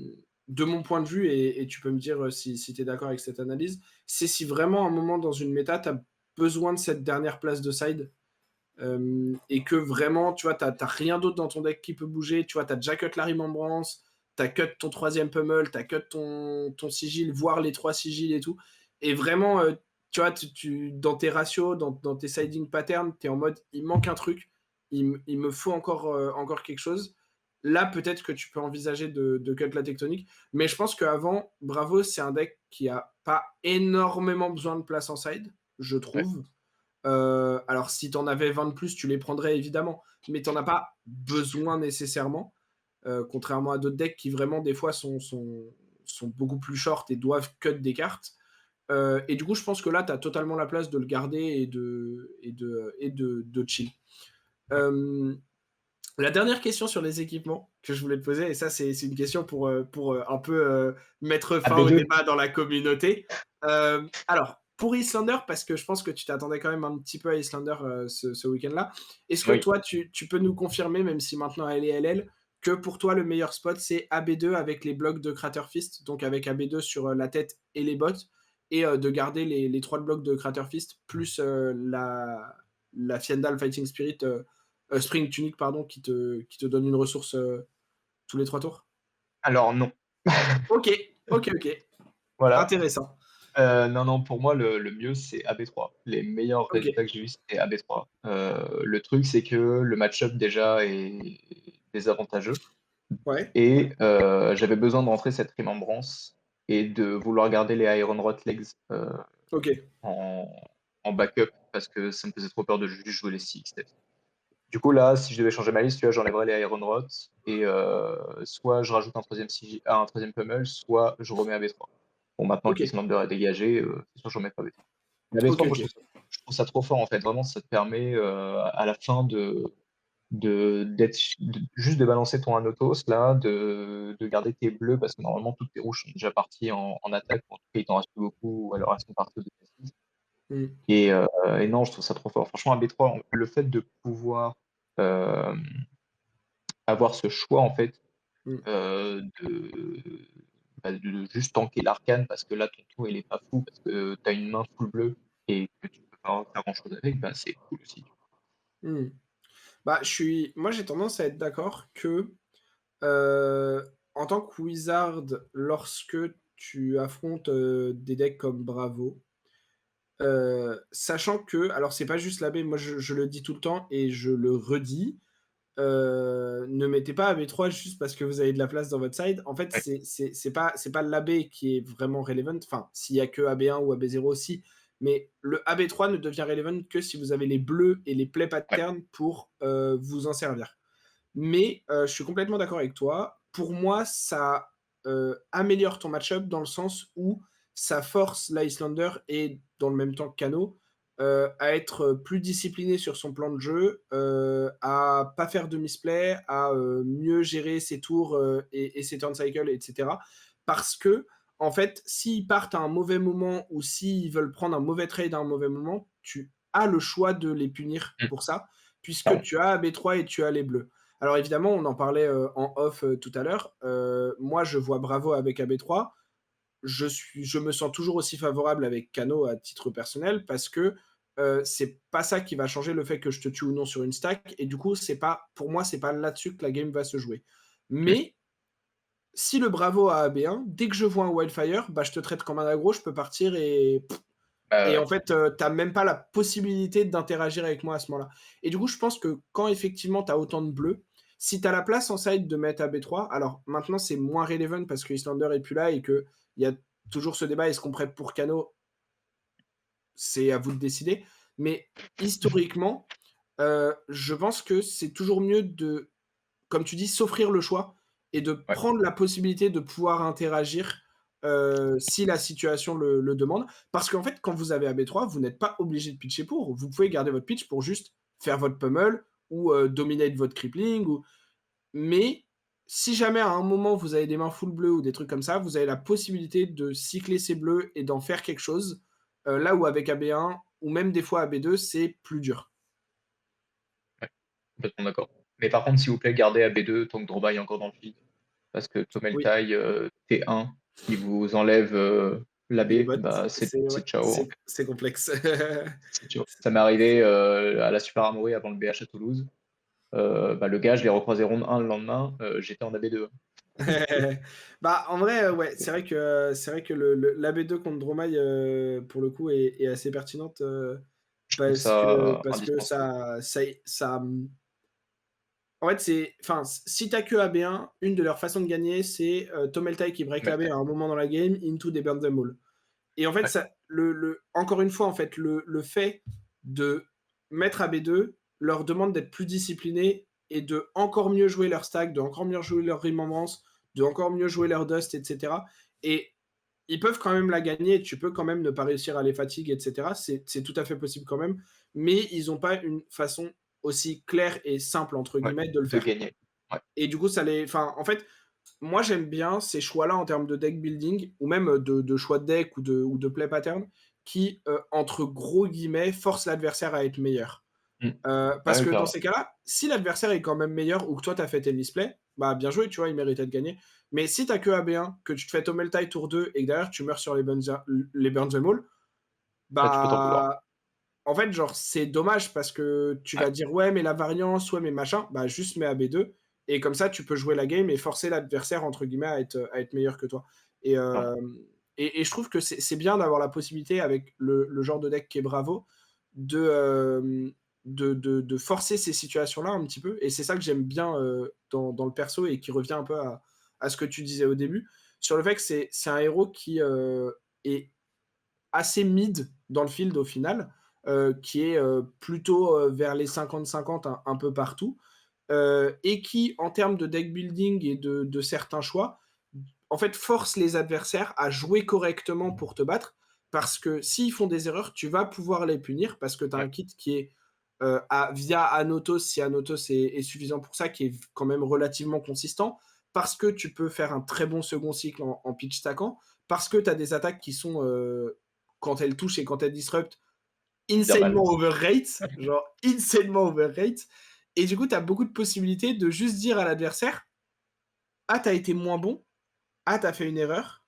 de mon point de vue, et tu peux me dire si tu es d'accord avec cette analyse, c'est si vraiment à un moment dans une méta, tu as besoin de cette dernière place de side et que vraiment, tu vois, t'as rien d'autre dans ton deck qui peut bouger. Tu vois, t'as déjà cut la Remembrance, t'as cut ton troisième pummel, t'as cut ton sigil, voire les 3 sigils et tout. Et vraiment, tu vois, dans tes ratios, dans tes siding patterns, t'es en mode, il manque un truc, il me faut encore quelque chose. Là, peut-être que tu peux envisager de cut la tectonique. Mais je pense qu'avant, Bravo, c'est un deck qui a pas énormément besoin de place en side, je Ouais. trouve. Alors, si tu en avais 20 de plus, tu les prendrais évidemment, mais tu n'en as pas besoin nécessairement, contrairement à d'autres decks qui vraiment, des fois, sont beaucoup plus short et doivent cut des cartes. Et du coup, je pense que là, tu as totalement la place de le garder et de chill. Euh, la dernière question sur les équipements que je voulais te poser, et ça, c'est une question pour un peu mettre fin au AB2. débat dans la communauté. Alors, pour Islander, parce que je pense que tu t'attendais quand même un petit peu à Islander ce week-end-là, est-ce que Oui. toi, tu peux nous confirmer, même si maintenant elle est LL, que pour toi, le meilleur spot, c'est AB2 avec les blocs de Crater Fist, donc avec AB2 sur la tête et les bottes, et de garder les 3 blocs de Crater Fist, plus la Fiendal Fighting Spirit Spring Tunic, pardon, qui te donne une ressource tous les 3 tours? Alors non. Ok, ok, ok. Voilà. Intéressant. Non, non, pour moi, le mieux, c'est AB3. Les meilleurs Ok, résultats que j'ai vus, c'était AB3. Le truc, c'est que le match-up, déjà, est désavantageux ouais, et j'avais besoin de rentrer cette remembrance et de vouloir garder les Iron Rot Legs, ok, en en backup parce que ça me faisait trop peur de juste jouer les 6 steps. Du coup, là, si je devais changer ma liste, tu vois, j'enlèverais les Iron Rot et soit je rajoute un 3e un 3e pummel, soit je remets AB3. Bon, maintenant ok, que l'Islander est dégagé, c'est sûr, je remets pas AB3. Mais ok, AB3, moi, ok. je trouve ça trop fort, en fait. Vraiment, ça te permet, à la fin d'être juste de balancer ton Anotos, là, de garder tes bleus, parce que normalement, toutes tes rouges sont déjà parties en attaque. En tout cas, il t'en reste plus beaucoup, ou alors elles sont parties au défensif. Hmm, Et non, je trouve ça trop fort. Franchement, AB3, le fait de pouvoir avoir ce choix, en fait, hmm. de, bah, de juste tanker l'arcane, parce que là, ton tour, il est pas fou, parce que tu as une main full bleue et que tu peux pas faire grand-chose avec, bah, c'est cool aussi. Mmh. Bah, moi, j'ai tendance à être d'accord que, en tant que wizard, lorsque tu affrontes, des decks comme Bravo, sachant que alors c'est pas juste la baie, moi je le dis tout le temps et je le redis, ne mettez pas AB3 juste parce que vous avez de la place dans votre side. En fait, Ouais, c'est pas l'AB qui est vraiment relevant. Enfin, s'il y a que AB1 ou AB0 aussi, mais le AB3 ne devient relevant que si vous avez les bleus et les play ouais, patterns pour vous en servir. Mais je suis complètement d'accord avec toi. Pour moi, ça améliore ton match-up dans le sens où ça force l'Icelander et dans le même temps que Kano, à être plus discipliné sur son plan de jeu, à pas faire de misplay, à mieux gérer ses tours et ses turn cycles, etc. Parce que, en fait, s'ils partent à un mauvais moment ou s'ils veulent prendre un mauvais trade à un mauvais moment, tu as le choix de les punir mmh, pour ça, puisque clairement. tu as AB3 et tu as les bleus. Alors évidemment, on en parlait en off tout à l'heure. Moi, je vois Bravo avec AB3. Je me sens toujours aussi favorable avec Kano à titre personnel parce que c'est pas ça qui va changer le fait que je te tue ou non sur une stack. Et du coup, pour moi, c'est pas là-dessus que la game va se jouer. Mmh, Mais si le Bravo a AB1, dès que je vois un Wildfire, bah, je te traite comme un aggro, je peux partir bah, et ouais, en fait, tu même pas la possibilité d'interagir avec moi à ce moment-là. Et du coup, je pense que quand effectivement tu as autant de bleus, si tu as la place en side de mettre AB3, alors maintenant c'est moins relevant parce que Islander est plus là et qu'il y a toujours ce débat, est-ce qu'on prête pour Kano? C'est à vous de décider. Mais historiquement, je pense que c'est toujours mieux de, comme tu dis, s'offrir le choix et de ouais, prendre la possibilité de pouvoir interagir, si la situation le demande. Parce qu'en fait, quand vous avez AB3, vous n'êtes pas obligé de pitcher pour. Vous pouvez garder votre pitch pour juste faire votre pummel ou dominate votre crippling mais si jamais à un moment vous avez des mains full bleues ou des trucs comme ça, vous avez la possibilité de cycler ces bleus et d'en faire quelque chose, là où avec AB1 ou même des fois AB2, c'est plus dur. ouais, complètement d'accord. Mais par contre, s'il vous plaît, gardez AB2 tant que Drogba est encore dans le feed, parce que Oui. Tomeltai, T1, qui vous enlève, Les l'AB, bots, bah, c'est ouais, c'est ciao, en fait. c'est complexe. C'est ciao. Ça m'est arrivé, à la Super Armory avant le BH à Toulouse. Bah, le gars, je l'ai recroisé ronde 1 le lendemain, j'étais en AB2. Bah, en vrai, ouais, c'est vrai que le l'AB2 contre Dromaille, pour le coup est assez pertinente, Je trouve parce ça que parce que indispensable. en fait, enfin, si t'as que AB1, une de leurs façons de gagner, c'est, Tomeltai qui break AB Tomeltai. à un moment dans la game, into des burn them all. Et en fait, Ouais, ça encore une fois, en fait, le fait de mettre AB2 leur demande d'être plus disciplinés et de encore mieux jouer leur stack, de encore mieux jouer leur remembrance, de encore mieux jouer leur dust, et cetera. Et ils peuvent quand même la gagner, tu peux quand même ne pas réussir à les fatiguer, et cetera. C'est tout à fait possible quand même, mais ils ont pas une façon aussi «claire et simple» entre ouais, guillemets de le de faire. gagner. Ouais, Et du coup, en fait, moi j'aime bien ces choix-là en termes de deck building ou même de choix de deck ou de play pattern qui, entre gros guillemets, «forcent» l'adversaire à être meilleur. mmh, Parce ouais, que dans carrément. ces cas-là, si l'adversaire est quand même meilleur ou que toi tu as fait tes misplays, bah bien joué, tu vois, il méritait de gagner. Mais si tu as que AB1, que tu te fais Tommeltai tour 2 et que derrière tu meurs sur les burn them all, Là, tu peux t'en vouloir. bah en fait, genre, c'est dommage parce que tu Ouais, vas dire: «Ouais, mais la variance, ouais, mais machin», bah, juste mets AB2 et comme ça, tu peux jouer la game et forcer l'adversaire, entre guillemets, à être meilleur que toi et clairement. je trouve que c'est bien d'avoir la possibilité avec le genre de deck qui est Bravo de, de forcer ces situations-là un petit peu et c'est ça que j'aime bien, dans le perso et qui revient un peu à ce que tu disais au début, sur le fait que c'est un héros qui, est assez mid dans le field au final, qui est, plutôt, vers les 50-50 un peu partout, et qui, en termes de deck building et de certains choix, en fait, force les adversaires à jouer correctement pour te battre. Parce que s'ils font des erreurs, tu vas pouvoir les punir parce que tu as Ouais, un kit qui est, via Anotos, si Anotos est suffisant pour ça, qui est quand même relativement consistant. Parce que tu peux faire un très bon second cycle en pitch stackant. Parce que tu as des attaques qui sont, quand elles touchent et quand elles disrupt, hyper insanement mal. overrate, genre insanement overrate. Et du coup, tu as beaucoup de possibilités de juste dire à l'adversaire: «Ah, tu as été moins bon. Ah, tu as fait une erreur.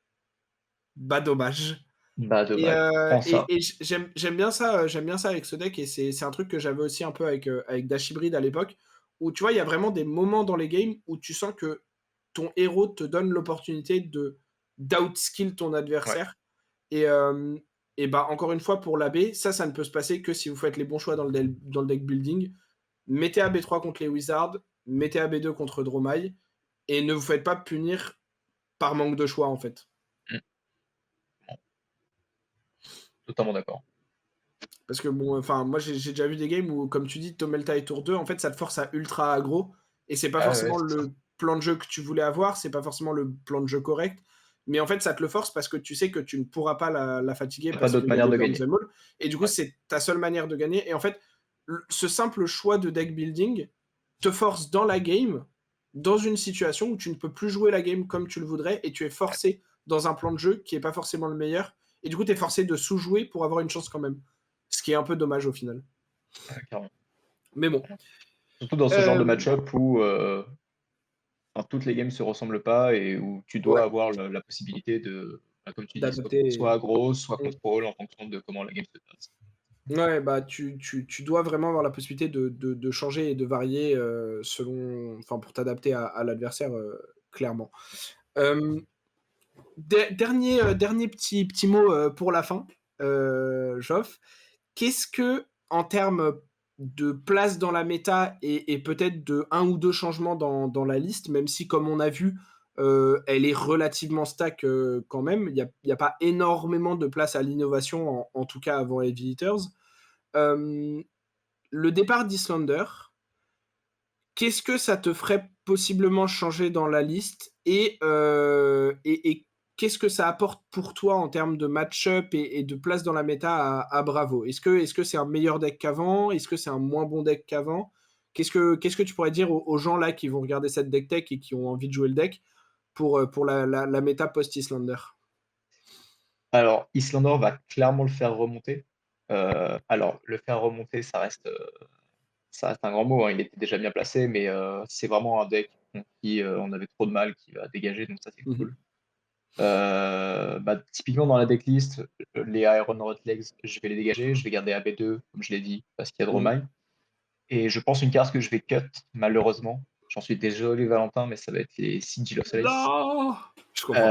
Bah, dommage». Bah, dommage. Prends ça. J'aime bien ça avec ce deck et c'est un truc que j'avais aussi un peu avec Dash Hybrid à l'époque, où tu vois, il y a vraiment des moments dans les games où tu sens que ton héros te donne l'opportunité de d'outskill ton Ouais, adversaire et bah, encore une fois pour l'AB, ça ne peut se passer que si vous faites les bons choix dans le deck building. Mettez AB3 contre les Wizards, mettez AB2 contre Dromai et ne vous faites pas punir par manque de choix, en fait. mmh, bon, totalement d'accord. Parce que bon, enfin, moi, j'ai déjà vu des games où, comme tu dis, Tomelta et tour 2, en fait, ça te force à ultra aggro et c'est pas Ouais, ouais, forcément c'est ça. le plan de jeu que tu voulais avoir, c'est pas forcément le plan de jeu correct, mais en fait, ça te le force parce que tu sais que tu ne pourras pas la fatiguer Tu pas parce d'autre qu'il y a manière des de burn gagner. the Maul et du coup, Ouais, c'est ta seule manière de gagner et en fait, ce simple choix de deck building te force dans la game, dans une situation où tu ne peux plus jouer la game comme tu le voudrais et tu es ouais, forcé dans un plan de jeu qui est pas forcément le meilleur et du coup, tu es forcé de sous-jouer pour avoir une chance quand même. Ce qui est un peu dommage au final. ouais, clairement. Mais bon. Surtout dans ce genre de Hem, match-up où, enfin, toutes les games se ressemblent pas et où tu dois ouais, avoir la possibilité de, bah, comme tu dis, soit d'adapter. aggro, soit Mmh. contrôle en fonction de comment la game se passe. Ouais, bah, tu dois vraiment avoir la possibilité de changer et de varier, selon enfin, pour t'adapter à l'adversaire, clairement. Hem, dernier petit mot, pour la fin, Joff. Qu'est-ce que, en termes de place dans la méta et peut-être de un ou 2 changements dans la liste, même si comme on a vu, elle est relativement stack, quand même, il y a pas énormément de place à l'innovation, en tout cas avant Heavy Hitters. Hem, le départ d'Islander, qu'est-ce que ça te ferait possiblement changer dans la liste et qu'est-ce que ça apporte pour toi en termes de match-up et de place dans la méta à Bravo? Est-ce que c'est un meilleur deck qu'avant? Est-ce que c'est un moins bon deck qu'avant? Qu'est-ce que tu pourrais dire aux gens là qui vont regarder cette deck tech et qui ont envie de jouer le deck pour la méta post-Islander? Alors, Islander va clairement le faire remonter. Alors le faire remonter, ça reste un grand mot, hein, il était déjà bien placé, mais c'est vraiment un deck contre qui, on avait trop de mal, qui va dégager, donc ça, c'est Mmh mh. cool. Bah, typiquement dans la decklist, les Iron Rod Legs, je vais les dégager, je vais garder AB2, comme je l'ai dit, parce qu'il y a Mmh. Dromai. Et je pense une carte que je vais cut, malheureusement. J'en suis désolé, Valentin, mais ça va être les Sigil of Solace. Non! Je comprends,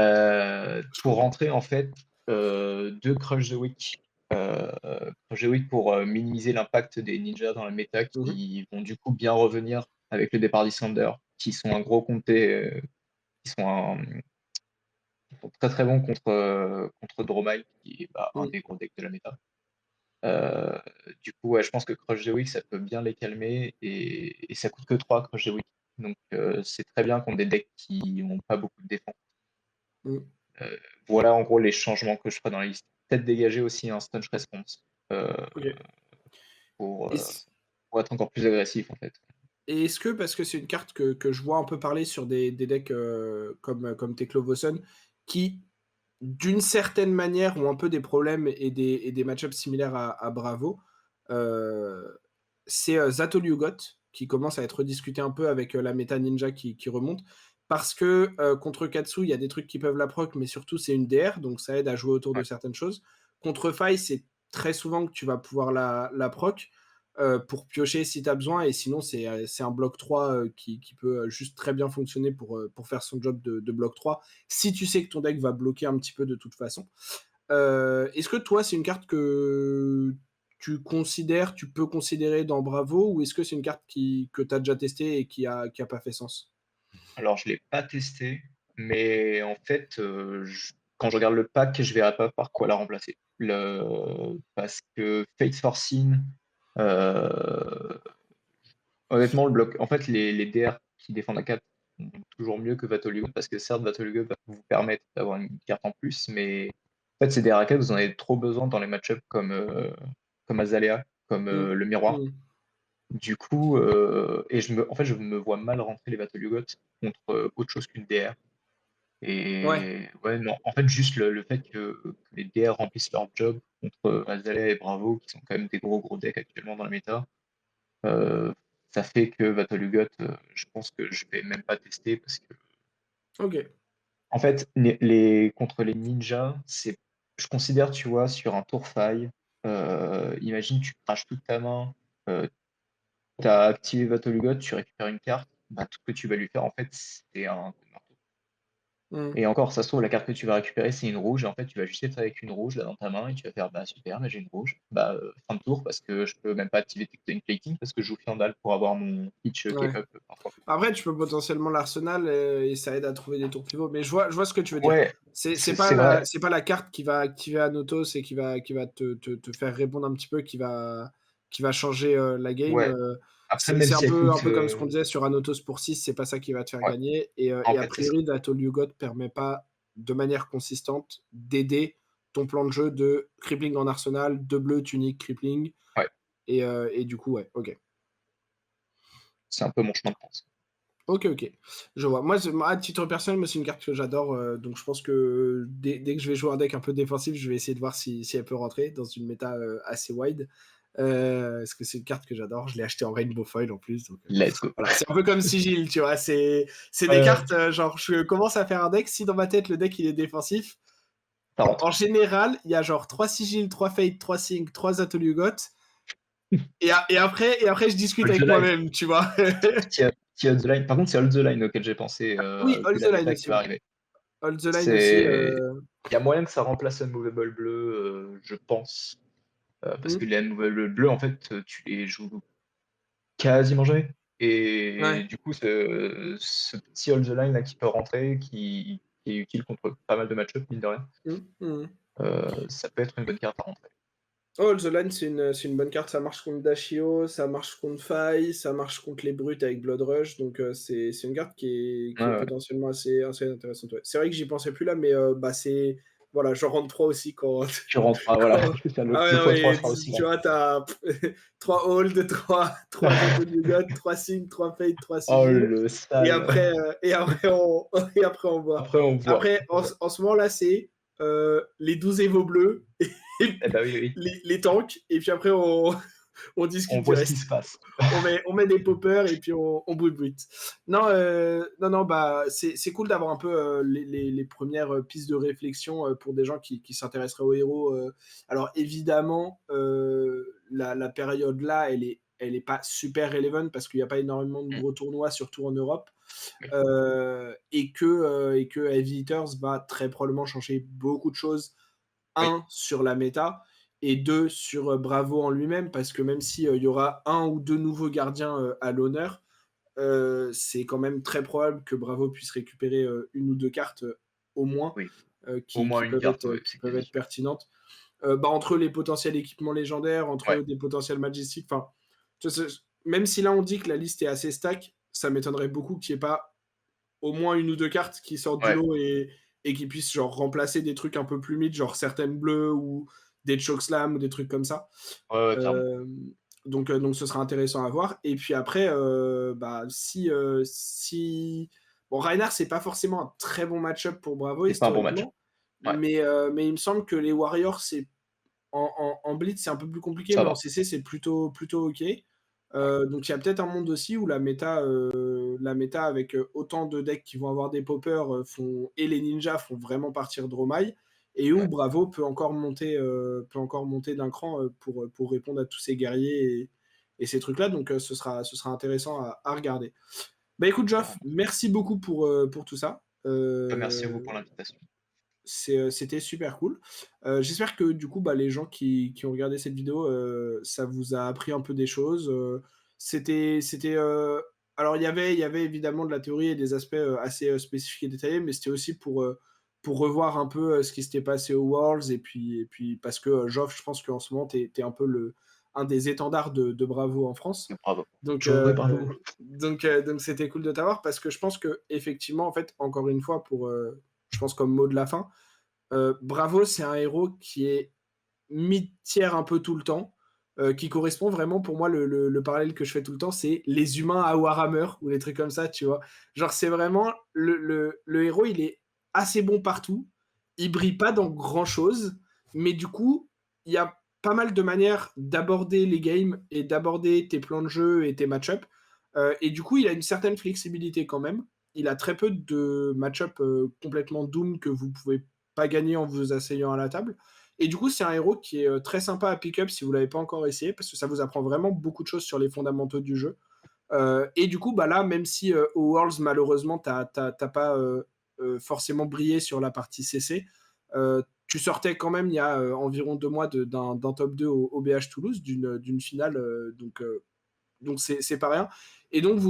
je Pour comprends. rentrer, en fait, 2 Crush the Week. Crush the Week pour minimiser l'impact des ninjas dans la méta Mmh mh. qui vont du coup bien revenir avec le départ d'Islander, qui sont un gros comté, qui sont un qui sont très, très bons contre Dromai, qui est, bah, un Mmh. des gros decks de la méta. Heu, du coup, ouais, je pense que Crush the Week, ça peut bien les calmer et ça coûte que 3 Crush the Week. Donc c'est très bien contre des decks qui ont pas beaucoup de défense. Mmh. Heu, voilà en gros les changements que je ferais dans la liste. Peut-être dégager aussi un Stunch Response, OK. pour, Et c pour être encore plus agressif en fait. Et est-ce que parce que c'est une carte que je vois un peu parler sur des decks, comme Teklo-Vossen, qui, d'une certaine manière, ont un peu des problèmes et des match-ups similaires à Bravo, heu, c'est, Zatolyugot qui commence à être discuté un peu avec, la méta ninja qui remonte. Parce que, contre Katsu, il y a des trucs qui peuvent la proc, mais surtout c'est une DR, donc ça aide à jouer autour de Ouais, certaines choses. Contre Faï, c'est très souvent que tu vas pouvoir la proc, pour piocher si tu as besoin et sinon c'est un bloc 3, qui peut, juste très bien fonctionner pour faire son job de bloc 3, si tu sais que ton deck va bloquer un petit peu de toute façon. Est-ce que toi, c'est une carte que tu peux considérer dans Bravo ou est-ce que c'est une carte que tu as déjà testée et qui a pas fait sens? Alors je l'ai pas testé, mais en fait, quand je regarde le pack, je verrai pas par quoi la remplacer. Parce que Fate Forcing, heu, honnêtement le bloc en fait les DR qui défendent à 4 sont toujours mieux que Vatolugo parce que certes Vatolugo va vous permettre d'avoir une carte en plus, mais en fait ces DR à 4 vous en avez trop besoin dans les match-ups comme Azalea, comme, Mmh. le miroir. Mmh. Du coup, et je me vois mal rentrer les Vatolugoth contre, autre chose qu'une DR. Ouais, Et ouais, non, en fait, juste le fait que les DR remplissent leur job contre Azalea et Bravo, qui sont quand même des gros decks actuellement dans la méta, heu, ça fait que Vatolugot, je pense que je vais même pas tester parce que OK. en fait, les contre les ninjas, c'est je considère, tu vois, sur un tour faille, imagine tu crashes toute ta main, tu as activé Vatolugot, tu récupères une carte, bah, tout ce que tu vas lui faire, en fait, c'est un coup de marteau. Mmh. Et encore, ça se trouve, la carte que tu vas récupérer, c'est une rouge, et en fait, tu vas juste être avec une rouge là dans ta main, et tu vas faire bah super, là j'ai une rouge. Bah, fin de tour, parce que je peux même pas activer Tectonic Plating, parce que je joue Fiandal pour avoir mon pitch Ouais. Cape Up parfois. Après, tu peux potentiellement l'Arsenal, et ça aide à trouver des tours pivots, mais je vois ce que tu veux dire. Ouais, C'est pas c'est vrai. la carte qui va activer Anotos et qui va te faire répondre un petit peu, qui va changer, la game, Ouais. Après, c'est même c'est si elle un coûte, peu comme ce qu'on disait sur Anotos pour 6, c'est pas ça qui va te faire ouais, gagner en et a fait, c'est ça. priori, Datol Yugot permet pas, de manière consistante, d'aider ton plan de jeu de crippling en Arsenal, 2 bleus, tunique, crippling Ouais, et du coup, ouais, OK. c'est un peu mon chemin de pense. OK, OK. Je vois. Moi, à titre personnel, moi, c'est une carte que j'adore, donc je pense que dès que je vais jouer un deck un peu défensif, je vais essayer de voir si elle peut rentrer dans une méta, assez wide, parce que c'est une carte que j'adore. Je l'ai achetée en Rainbow Foil en plus, donc Let's go. voilà. C'est un peu comme Sigil, tu vois? C'est des Ouais, cartes, genre je commence à faire un deck, si dans ma tête le deck il est défensif, ça en rentre. général, il y a genre 3 Sigil, 3 Fate, 3 Sync, 3 Atelier et après je discute Hold the avec line. moi-même, tu vois? S'il y a Hold the line. Par contre, c'est Hold the line auquel j'ai pensé, Oui, vu Hold la the Line méta qui va aussi. arriver. Hold the Line aussi, C'est il y a moyen que ça remplace Unmovable Bleu, je pense. Parce que mmh, les Unmovable Bleu, en fait, tu les joues quasiment jamais. Et ouais. du coup, ce petit hold the line là qui peut rentrer, qui est utile contre pas mal de match-up, mine de rien, Mmh, mmh. ça peut être une bonne carte à rentrer. Oh, The Line, c'est une bonne carte. Ça marche contre Dashio, ça marche contre Faille, ça marche contre les brutes avec Blood Rush, donc c'est une carte Ouais, qui est ouais. potentiellement assez intéressante, ouais. C'est vrai que j'y pensais plus là, mais bah, c'est voilà, j'en rentre 3 aussi quand Tu rentres pas, voilà, quand c'est ça, ah ouais, le non, x3 mais sera aussi tu grand. vois, tu as 3 hold, 3 Atelier God, 3 Signes, 3 Fate, 3 Oh Sigil le et sale! après, on et après on voit. Après on voit. Après, en ce moment là, c'est, les 12 Evo bleus et Eh bah, oui, oui, les tanks, et puis après, on on discute du voit ce qui reste. se passe. On met des poppers et puis on boot. Non, non, bah, c'est cool d'avoir un peu les premières pistes de réflexion pour des gens qui s'intéresseraient aux héros. Alors, évidemment, la période là, elle est pas super relevant parce qu'il n'y a pas énormément de Mmh, gros tournois, surtout en Europe. oui, Et que Heavy Hitters va très probablement changer beaucoup de choses, oui, un sur la méta et deux sur Bravo en lui-même, parce que même si il y aura un ou deux nouveaux gardiens à l'honneur, c'est quand même très probable que Bravo puisse récupérer une ou deux cartes au moins, oui. Au qui, moins qui une peuvent carte, être, ouais, qui c'est peuvent quasi être sûr. pertinentes. Bah, entre les potentiels équipements légendaires, entre Ouais, des potentiels Majestic, enfin, même si là on dit que la liste est assez stack, ça m'étonnerait beaucoup qu'il n'y ait pas au moins une ou deux cartes qui sortent du ouais, lot et qui puissent genre remplacer des trucs un peu plus mid, genre certaines bleues ou des chokeslam ou des trucs comme ça. ouais, ouais, clairement. Euh, donc ce sera intéressant à voir. Et puis après, bah, si... Bon, Reinhardt, c'est pas forcément un très bon match-up pour Bravo C'est pas un bon match. historiquement, Ouais, mais il me semble que les Warriors, en blitz, c'est un peu plus compliqué, ça mais en va. CC, c'est plutôt OK. Ouais, Donc il y a peut-être un monde aussi où la méta avec autant de decks qui vont avoir des poppers et les ninjas font vraiment partir Dromai. et où Ouais, Bravo peut encore monter d'un cran pour répondre à tous ces guerriers et ces trucs-là. Donc ce sera intéressant à regarder. Bah écoute, Geoff, carrément. merci beaucoup pour tout ça. Bah, merci à vous pour l'invitation. C'était super cool. J'espère que du coup, bah, les gens qui ont regardé cette vidéo, ça vous a appris un peu des choses. C'était, alors il y avait évidemment de la théorie et des aspects assez spécifiques et détaillés, mais c'était aussi pour revoir un peu ce qui s'était passé aux Worlds. Et puis parce que Geoff, je pense qu'en ce moment, tu es un peu un des étendards de Bravo en France. Bravo. Donc, Ouais, bravo. donc c'était cool de t'avoir parce que je pense que effectivement, en fait, encore une fois, je pense comme mot de la fin, Bravo, c'est un héros qui est mid-tiers un peu tout le temps, qui correspond vraiment pour moi le parallèle que je fais tout le temps, c'est les humains à Warhammer ou les trucs comme ça, tu vois? Genre, c'est vraiment le héros, il est assez bon partout, il brille pas dans grand-chose, mais du coup, il y a pas mal de manières d'aborder les games et d'aborder tes plans de jeu et tes match-up, et du coup, il a une certaine flexibilité quand même. Il a très peu de match-up, complètement doom que vous pouvez pas gagner en vous asseyant à la table. Et du coup, c'est un héros qui est très sympa à pick-up si vous l'avez pas encore essayé, parce que ça vous apprend vraiment beaucoup de choses sur les fondamentaux du jeu. Et du coup, bah là, même si au Worlds, malheureusement, t'as pas forcément brillé sur la partie CC, tu sortais quand même il y a environ 2 mois d'un top 2 au BH Toulouse, d'une finale, donc c'est pas rien. Et donc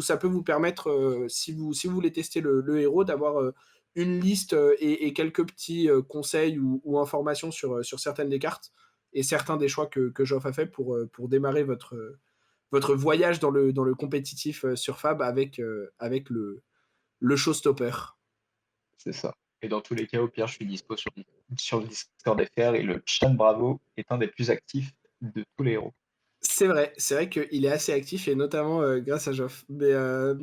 ça peut vous permettre, si vous voulez tester le héros, d'avoir une liste et quelques petits conseils ou informations sur certaines des cartes et certains des choix que Geoff a fait pour démarrer votre voyage dans le compétitif sur Fab avec le showstopper. C'est ça. Et dans tous les cas, au pire, je suis dispo sur le Discord FR et le chat Bravo est un des plus actifs de tous les héros. C'est vrai qu'il est assez actif et notamment grâce à Geoff. Mais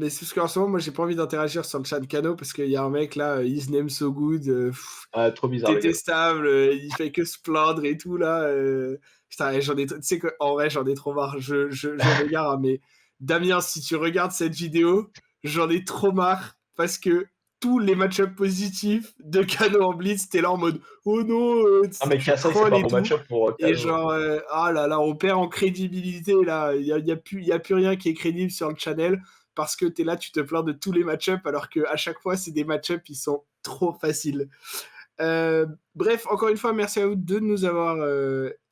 c'est parce qu'en ce moment, moi, j'ai pas envie d'interagir sur le chat de Cano parce qu'il y a un mec là, his name so good, Ah, trop bizarre le gars. détestable, il fait que se plaindre et tout là. Putain, et tu sais qu'en vrai, j'en ai trop marre. Je m'égare, hein, mais Damien, si tu regardes cette vidéo, j'en ai trop marre parce que tous les match-ups positifs de Cano en Blitz, t'es là en mode oh non, Ah, mais tu Kassai, c'est trolls pas et bon tout. match-up pour Et Kano. genre, ah là là, on perd en crédibilité là. Il y a plus rien qui est crédible sur le channel parce que t'es là, tu te plains de tous les match-ups alors qu'à chaque fois, c'est des match-ups qui sont trop faciles. Bref, encore une fois, merci à vous de nous avoir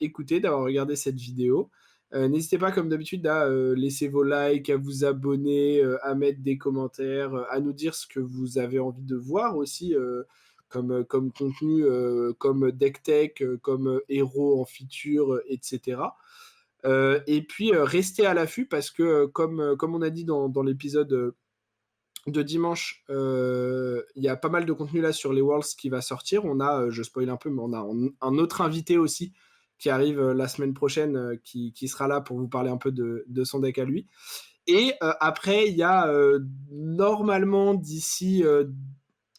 écoutés, d'avoir regardé cette vidéo. N'hésitez pas, comme d'habitude, à laisser vos likes, à vous abonner, à mettre des commentaires, à nous dire ce que vous avez envie de voir aussi comme contenu, comme deck tech, comme héros en feature, etc. Et puis, restez à l'affût parce que, comme on a dit dans l'épisode de dimanche, il y a pas mal de contenu là sur les Worlds qui va sortir. On a, je spoil un peu, mais on a un autre invité aussi qui arrive la semaine prochaine, qui sera là pour vous parler un peu de son deck à lui. Et après, il y a normalement d'ici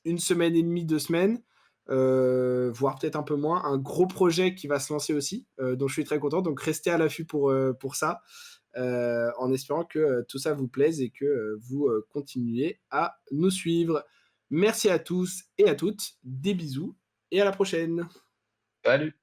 une semaine et demie, 2 semaines, voire peut-être un peu moins, un gros projet qui va se lancer aussi, dont je suis très content. Donc restez à l'affût pour ça, en espérant que tout ça vous plaise et que vous continuez à nous suivre. Merci à tous et à toutes, des bisous et à la prochaine. Salut!